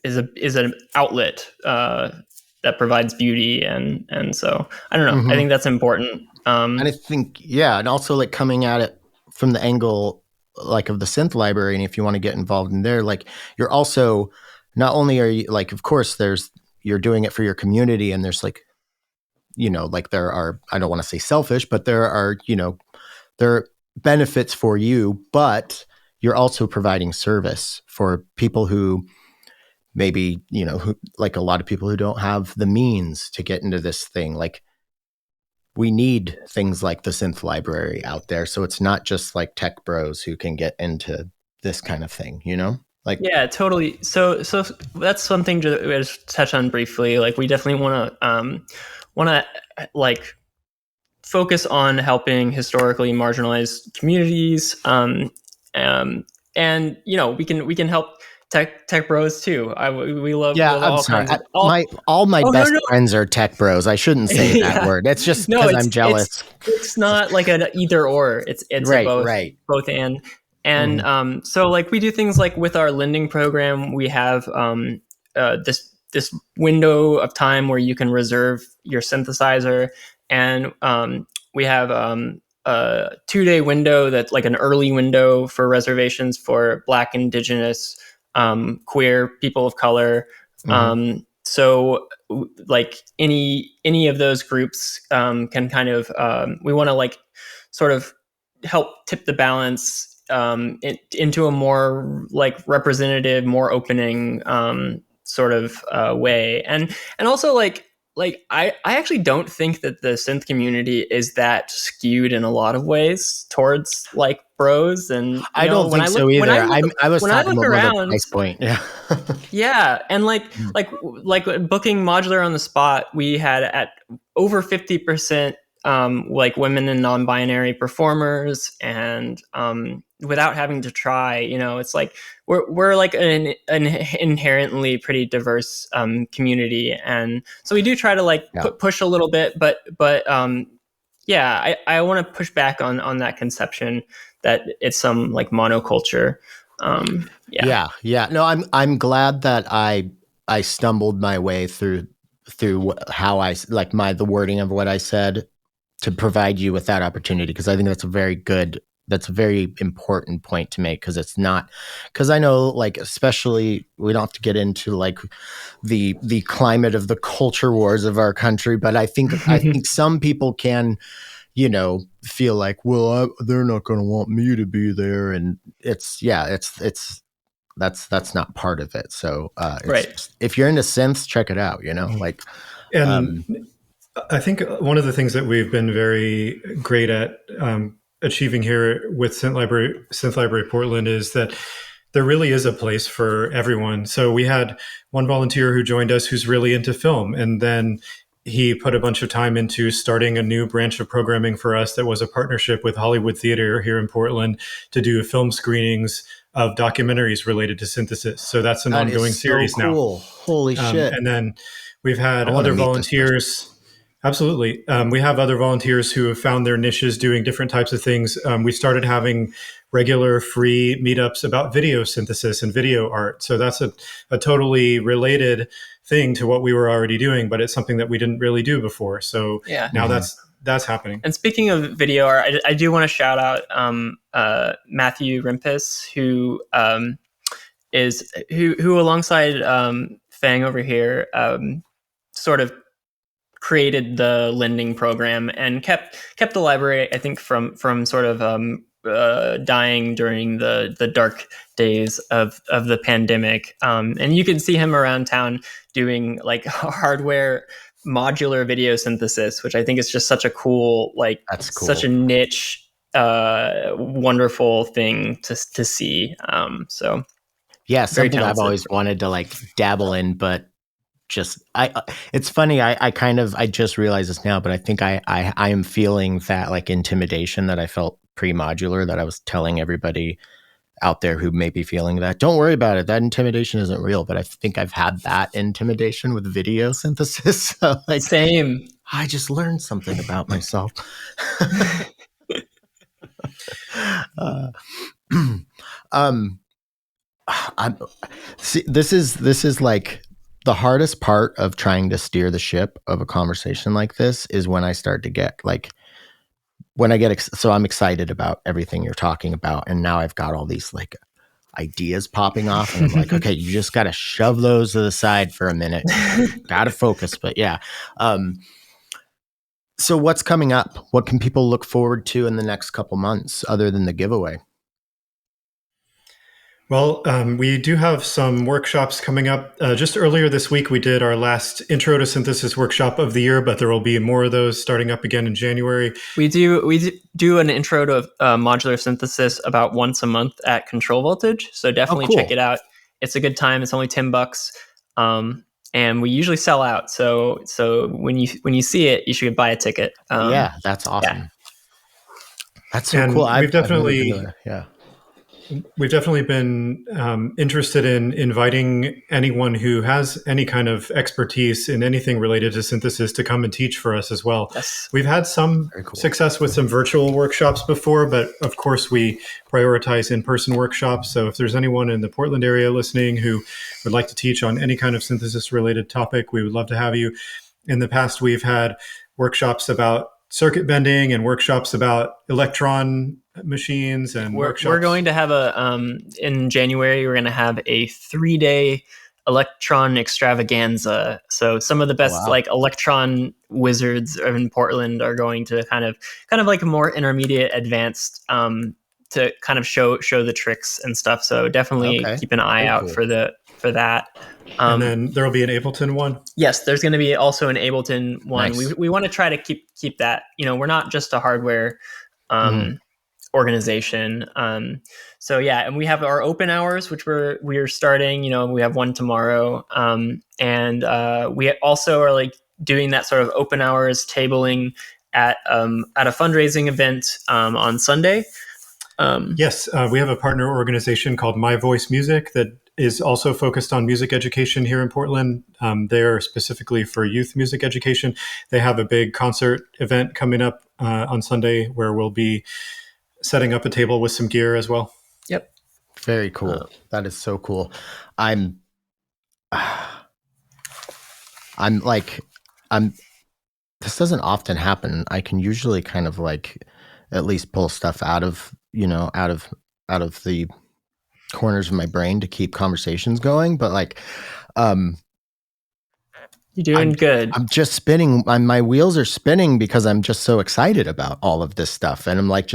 is an outlet that provides beauty, and so I don't know. I Mm-hmm. think that's important. And I think, yeah, and also like coming at it from the angle like of the synth library, and if you want to get involved in there, like you're also not only are you like, of course, you're doing it for your community, and there's like, like there are, I don't want to say selfish, but there are, there are benefits for you, but you're also providing service for people who maybe, who like a lot of people who don't have the means to get into this thing. Like we need things like the synth library out there. So it's not just like tech bros who can get into this kind of thing, Like, Yeah, totally. So that's something to just touch on briefly. Like we definitely want to like focus on helping historically marginalized communities. And we can help tech bros too. We yeah, love I'm all sorry. kinds of all. All my Oh no best no friends are tech bros. I shouldn't say that yeah. word. It's just No, because I'm jealous. it's not like an either or. It's a Right, right. both and so like we do things like with our lending program, we have this window of time where you can reserve your synthesizer, and we have a 2-day window that's like an early window for reservations for Black, Indigenous, queer, people of color. Mm-hmm. So like any of those groups can kind of we want to like sort of help tip the balance into a more like representative, more opening sort of way, and also like I actually don't think that the synth community is that skewed in a lot of ways towards like bros, and I don't think so either. I was when I talking look about more the around. price point. Yeah. Yeah, and like booking modular on the spot, we had at over 50% like women and non-binary performers, and without having to try, it's like we're like an inherently pretty diverse community, and so we do try to like Yeah. push a little bit, but yeah, I want to push back on that conception that it's some like monoculture. Yeah. Yeah. No, I'm glad that I stumbled my way through how I like the wording of what I said to provide you with that opportunity, because I think that's a very important point to make, because I know, like, especially, we don't have to get into like the climate of the culture wars of our country, but I think some people can feel like, well, they're not going to want me to be there, and that's not part of it. So Right. if you're into synths, check it out. Like, And I think one of the things that we've been very great at achieving here with Synth Library Portland is that there really is a place for everyone. So we had one volunteer who joined us who's really into film, and then he put a bunch of time into starting a new branch of programming for us that was a partnership with Hollywood Theater here in Portland to do film screenings of documentaries related to synthesis. So that's an ongoing series cool. now. Holy shit. And then we've had I wanna other meet this person. volunteers. Absolutely. We have other volunteers who have found their niches doing different types of things. We started having regular free meetups about video synthesis and video art. So that's a totally related thing to what we were already doing, but it's something that we didn't really do before. So Yeah. now that's happening. And speaking of video art, I do want to shout out Matthew Rimpus, who who alongside Fang over here sort of created the lending program and kept the library, I think, from sort of dying during the dark days of the pandemic. And you can see him around town doing like hardware modular video synthesis, which I think is just such a cool, like, That's cool. such a niche, wonderful thing to see. So yeah, very something I've talented. always wanted to like dabble in, but just it's funny. I just realized this now, but I think I am feeling that like intimidation that I felt pre-modular, that I was telling everybody out there who may be feeling that. Don't worry about it. That intimidation isn't real, but I think I've had that intimidation with video synthesis. So like, same. I just learned something about myself. This is like the hardest part of trying to steer the ship of a conversation like this is when I start to get like, so I'm excited about everything you're talking about. And now I've got all these like ideas popping off and I'm like, okay, you just got to shove those to the side for a minute. Got to focus. But yeah. So what's coming up? What can people look forward to in the next couple months other than the giveaway? Well, we do have some workshops coming up. Just earlier this week, we did our last Intro to Synthesis workshop of the year, but there will be more of those starting up again in January. We do an intro to modular synthesis about once a month at Control Voltage, so definitely check it out. It's a good time. It's only $10, and we usually sell out. So when you see it, you should buy a ticket. Yeah, that's awesome. Yeah. That's so and cool. We've definitely been interested in inviting anyone who has any kind of expertise in anything related to synthesis to come and teach for us as well. Yes. We've had some success with some virtual workshops before, but of course we prioritize in-person workshops. So if there's anyone in the Portland area listening who would like to teach on any kind of synthesis related topic, we would love to have you. In the past, we've had workshops about circuit bending and workshops about electron machines and workshops. We're going to have in January, we're going to have a 3-day electron extravaganza. So some of the best like electron wizards in Portland are going to kind of like a more intermediate advanced to kind of show the tricks and stuff. So definitely keep an eye out for that. And then there'll be an Ableton one. Yes, there's going to be also an Ableton one. Nice. We want to try to keep that. We're not just a hardware organization. So yeah, and we have our open hours, which we're starting. We have one tomorrow, and we also are like doing that sort of open hours tabling at a fundraising event on Sunday. Yes, we have a partner organization called My Voice Music that is also focused on music education here in Portland. They're specifically for youth music education. They have a big concert event coming up on Sunday where we'll be setting up a table with some gear as well. Yep. Very cool. That is so cool. This doesn't often happen. I can usually kind of like at least pull stuff out of the corners of my brain to keep conversations going. But like, you're doing good. I'm just spinning. My wheels are spinning because I'm just so excited about all of this stuff. And I'm like,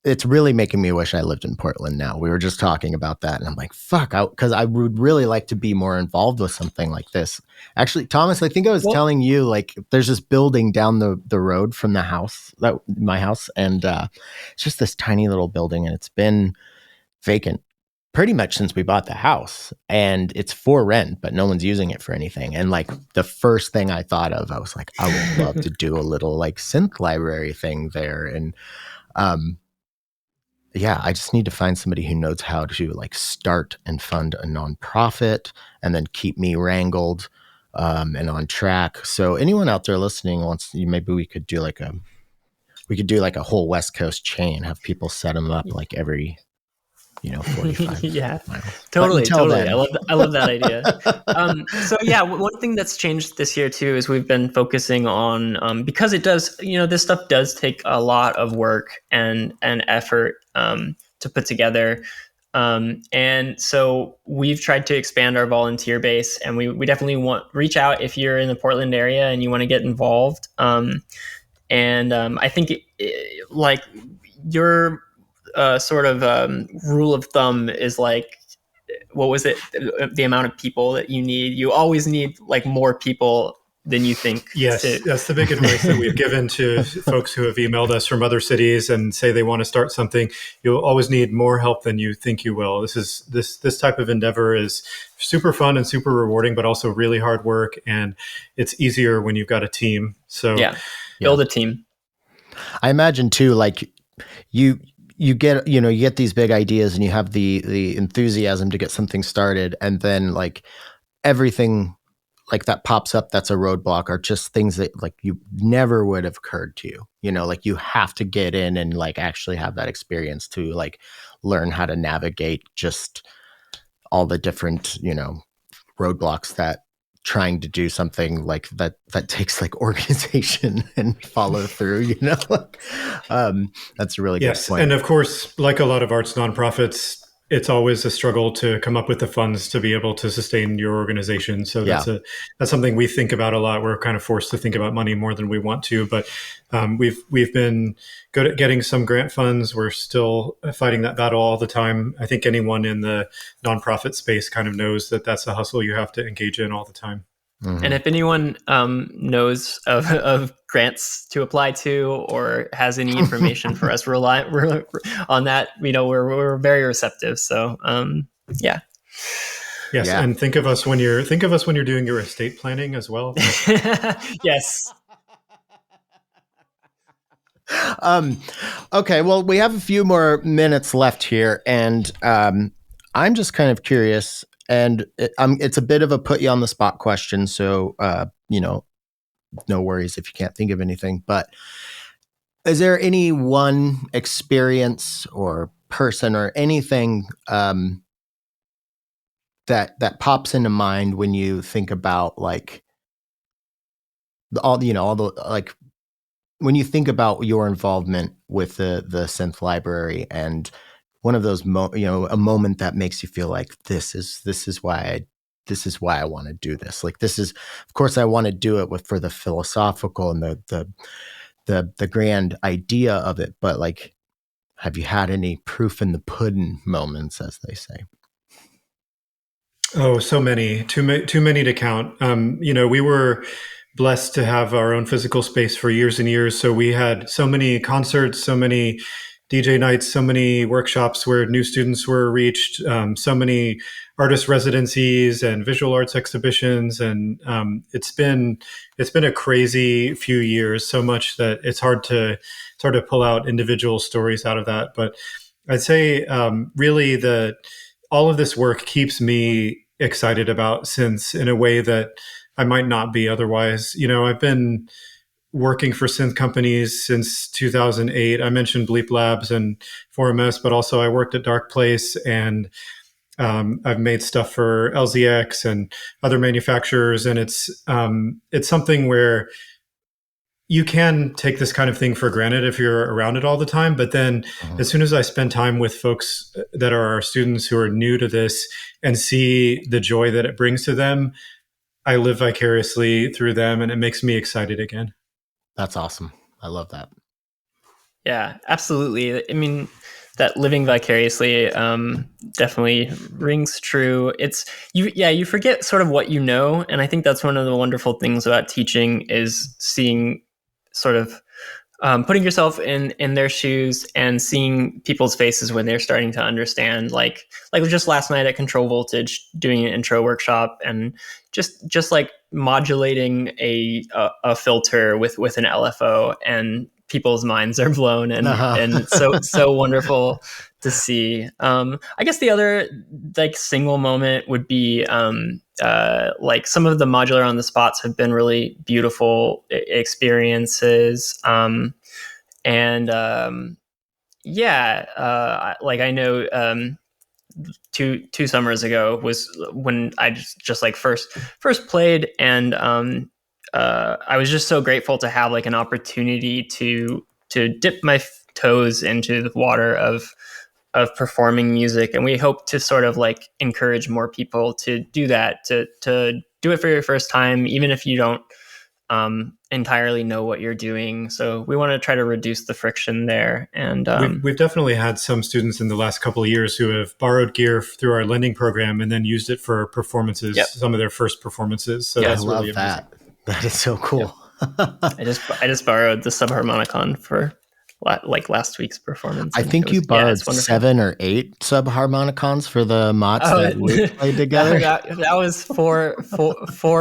it's really making me wish I lived in Portland now. We were just talking about that. And I'm like, fuck, because I would really like to be more involved with something like this. Actually, Thomas, I think I was telling you, like, there's this building down the road from my house. And it's just this tiny little building. And it's been vacant pretty much since we bought the house, and it's for rent, but no one's using it for anything. And like the first thing I thought of, I was like, I would love to do a little like synth library thing there. And I just need to find somebody who knows how to like start and fund a nonprofit and then keep me wrangled and on track. So anyone out there listening maybe we could do like a whole West Coast chain, have people set them up like every 45 yeah, miles. totally. Then. I love that idea. So yeah, one thing that's changed this year too is we've been focusing on because it does, this stuff does take a lot of work and effort to put together. And so we've tried to expand our volunteer base, and we definitely reach out if you're in the Portland area and you want to get involved. And I think like your sort of rule of thumb is like, what was it? The amount of people that you need. You always need like more people than you think. Yes, that's the big advice that we've given to folks who have emailed us from other cities and say they want to start something. You'll always need more help than you think you will. This type of endeavor is super fun and super rewarding, but also really hard work, and it's easier when you've got a team. So build a team. I imagine too, like you get these big ideas and you have the enthusiasm to get something started, and then like everything like that pops up that's a roadblock are just things that like you never would have occurred to you. Like you have to get in and like actually have that experience to like learn how to navigate just all the different, roadblocks that trying to do something like that takes like organization and follow through, that's a really good point. And of course, like a lot of arts nonprofits, it's always a struggle to come up with the funds to be able to sustain your organization. So that's something we think about a lot. We're kind of forced to think about money more than we want to, but we've been good at getting some grant funds. We're still fighting that battle all the time. I think anyone in the nonprofit space kind of knows that that's a hustle you have to engage in all the time. Mm-hmm. And if anyone knows of grants to apply to or has any information for us, we're on that. We're very receptive. So yeah. Yes, and think of us when you're doing your estate planning as well. Yes. Okay, well, we have a few more minutes left here, and I'm just kind of curious. And it's a bit of a put you on the spot question. So, no worries if you can't think of anything. But is there any one experience or person or anything that pops into mind when you think about like when you think about your involvement with the Synth Library and one of those, a moment that makes you feel like this is why I want to do this. Like this is, of course, I want to do it for the philosophical and the grand idea of it. But like, have you had any proof in the pudding moments, as they say? Oh, so many, too many to count. We were blessed to have our own physical space for years and years. So we had so many concerts, so many DJ nights, so many workshops where new students were reached, so many artist residencies and visual arts exhibitions. And it's been a crazy few years, so much that it's hard to pull out individual stories out of that. But I'd say really all of this work keeps me excited about synths in a way that I might not be otherwise. I've been working for synth companies since 2008. I mentioned Bleep Labs and 4MS, but also I worked at Dark Place, and I've made stuff for LZX and other manufacturers. And it's something where you can take this kind of thing for granted if you're around it all the time. But then as soon as I spend time with folks that are our students who are new to this and see the joy that it brings to them, I live vicariously through them, and it makes me excited again. That's awesome. I love that. Yeah, absolutely. I mean, that living vicariously definitely rings true. It's you forget sort of what you know. And I think that's one of the wonderful things about teaching is seeing sort of putting yourself in their shoes and seeing people's faces when they're starting to understand, like just last night at Control Voltage doing an intro workshop and just like modulating a filter with an LFO, and people's minds are blown, and and so wonderful to see. I guess the other like single moment would be like some of the modular on the spots have been really beautiful experiences. Like I know two summers ago was when I just like first played, and I was just so grateful to have like an opportunity to dip my toes into the water of performing music. And we hope to sort of like encourage more people to do that, to do it for your first time, even if you don't entirely know what you're doing. So we want to try to reduce the friction there. And we've definitely had some students in the last couple of years who have borrowed gear through our lending program and then used it for performances, some of their first performances. So that's I love really that. That is so cool. I just borrowed the subharmonicon for like last week's performance. I think you borrowed 7 or 8 subharmonicons for the mots that we played together. that was four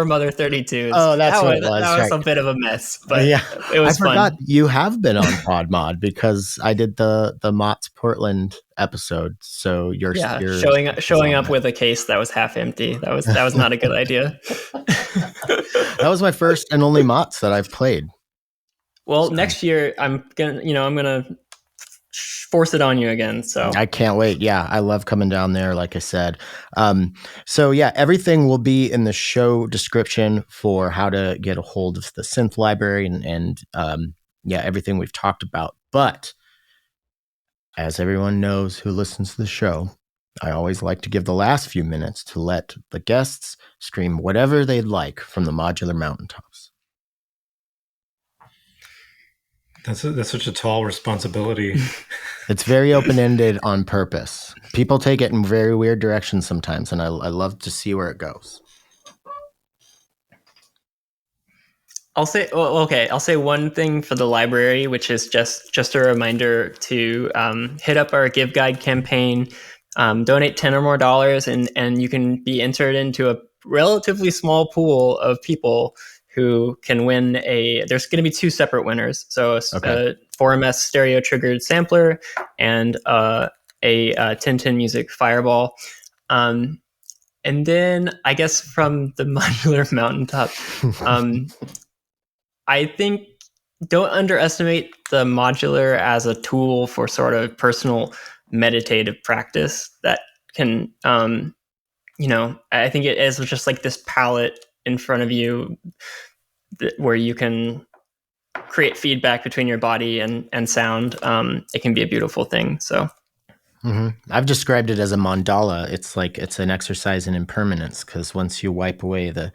Mother 32s. Oh, that's what it was. That was right. a bit of a mess, but yeah, it was fun. I forgot you have been on Pod Mod because I did the Mott's Portland episode. So you're showing up with a case that was half empty. That was not a good idea. That was my first and only Mott's that I've played. Well, next year I'm gonna force it on you again. So I can't wait. Yeah, I love coming down there. Like I said, so yeah, everything will be in the show description for how to get a hold of the Synth Library and yeah, everything we've talked about. But as everyone knows who listens to the show, I always like to give the last few minutes to let the guests scream whatever they'd like from the modular mountaintops. That's such a tall responsibility. It's very open-ended on purpose. People take it in very weird directions sometimes, and I love to see where it goes. I'll say one thing for the library, which is just a reminder to hit up our Give Guide campaign, donate $10 or more, and you can be entered into a relatively small pool of people who can win there's going to be 2 separate winners. So a 4MS stereo triggered sampler and a Tintin Music Fireball. And then I guess from the modular mountaintop, I think don't underestimate the modular as a tool for sort of personal meditative practice that can, I think it is just like this palette in front of you where you can create feedback between your body and sound. It can be a beautiful thing. So I've described it as a mandala. It's an exercise in impermanence, because once you wipe away the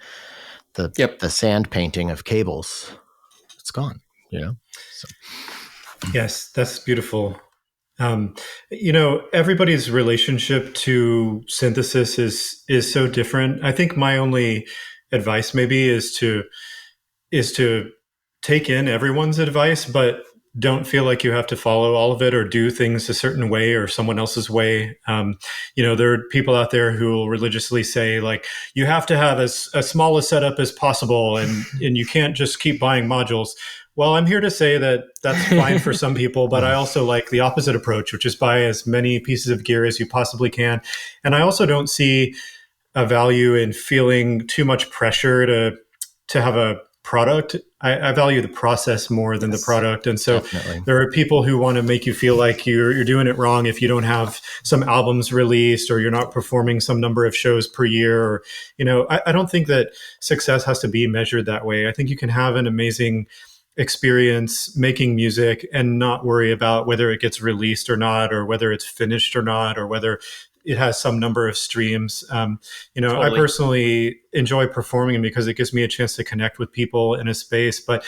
sand painting of cables, it's gone, So. Yes, that's beautiful. Everybody's relationship to synthesis is so different. I think my only advice maybe is to take in everyone's advice, but don't feel like you have to follow all of it or do things a certain way or someone else's way. There are people out there who will religiously say, like, you have to have as small a setup as possible and you can't just keep buying modules. Well, I'm here to say that that's fine for some people, but I also like the opposite approach, which is buy as many pieces of gear as you possibly can. And I also don't see a value in feeling too much pressure to have a product. I value the process more than the product. And so definitely. There are people who want to make you feel like you're doing it wrong if you don't have some albums released or you're not performing some number of shows per year. Or, I don't think that success has to be measured that way. I think you can have an amazing experience making music and not worry about whether it gets released or not, or whether it's finished or not, or whether it has some number of streams. Totally. I personally enjoy performing because it gives me a chance to connect with people in a space, but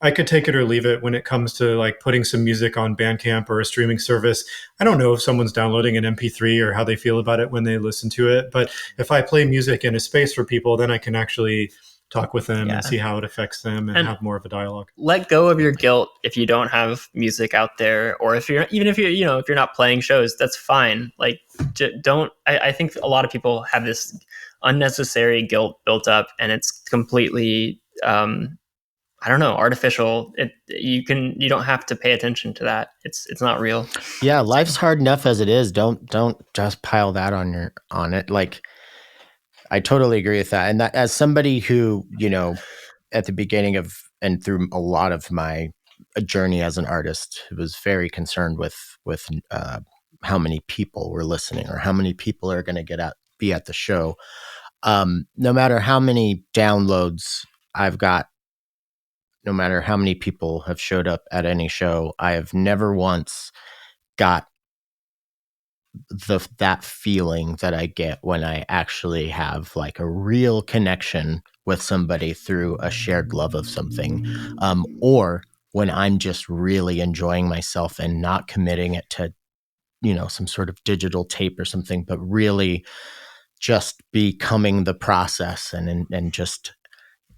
I could take it or leave it when it comes to like putting some music on Bandcamp or a streaming service. I don't know if someone's downloading an MP3 or how they feel about it when they listen to it. But if I play music in a space for people, then I can actually talk with them and see how it affects them and have more of a dialogue. Let go of your guilt if you don't have music out there, or if you're not playing shows, that's fine. Like, I think a lot of people have this unnecessary guilt built up, and it's completely artificial. You don't have to pay attention to that. It's not real. Yeah, life's hard enough as it is. Don't just pile that on it. Like, I totally agree with that. And that, as somebody who, at the beginning of and through a lot of my journey as an artist, was very concerned with how many people were listening or how many people are going to be at the show. No matter how many downloads I've got, no matter how many people have showed up at any show, I have never once got that feeling that I get when I actually have like a real connection with somebody through a shared love of something, or when I'm just really enjoying myself and not committing it to, some sort of digital tape or something, but really just becoming the process and just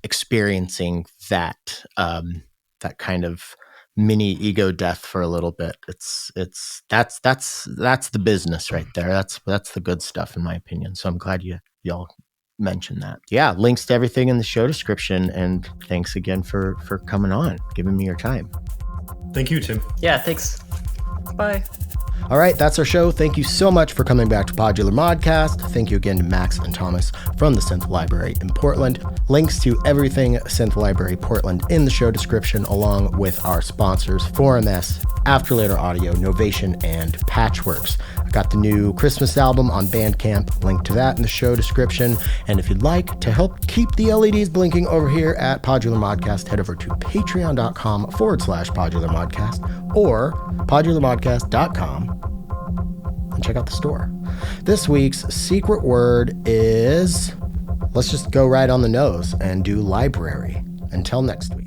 experiencing that that kind of mini ego death for a little bit. That's the business right there. That's the good stuff in my opinion. So I'm glad y'all mentioned that. Yeah, links to everything in the show description. And thanks again for coming on, giving me your time. Thank you, Tim. Yeah, thanks. Bye. All right, that's our show. Thank you so much for coming back to Podular Modcast. Thank you again to Max and Thomas from the Synth Library in Portland. Links to everything Synth Library Portland in the show description, along with our sponsors, 4MS, Afterlater Audio, Novation, and Patchworks. I got the new Christmas album on Bandcamp, link to that in the show description. And if you'd like to help keep the LEDs blinking over here at Podular Modcast, head over to patreon.com/Podular Modcast or podularmodcast.com and check out the store. This week's secret word is, let's just go right on the nose and do library. Until next week.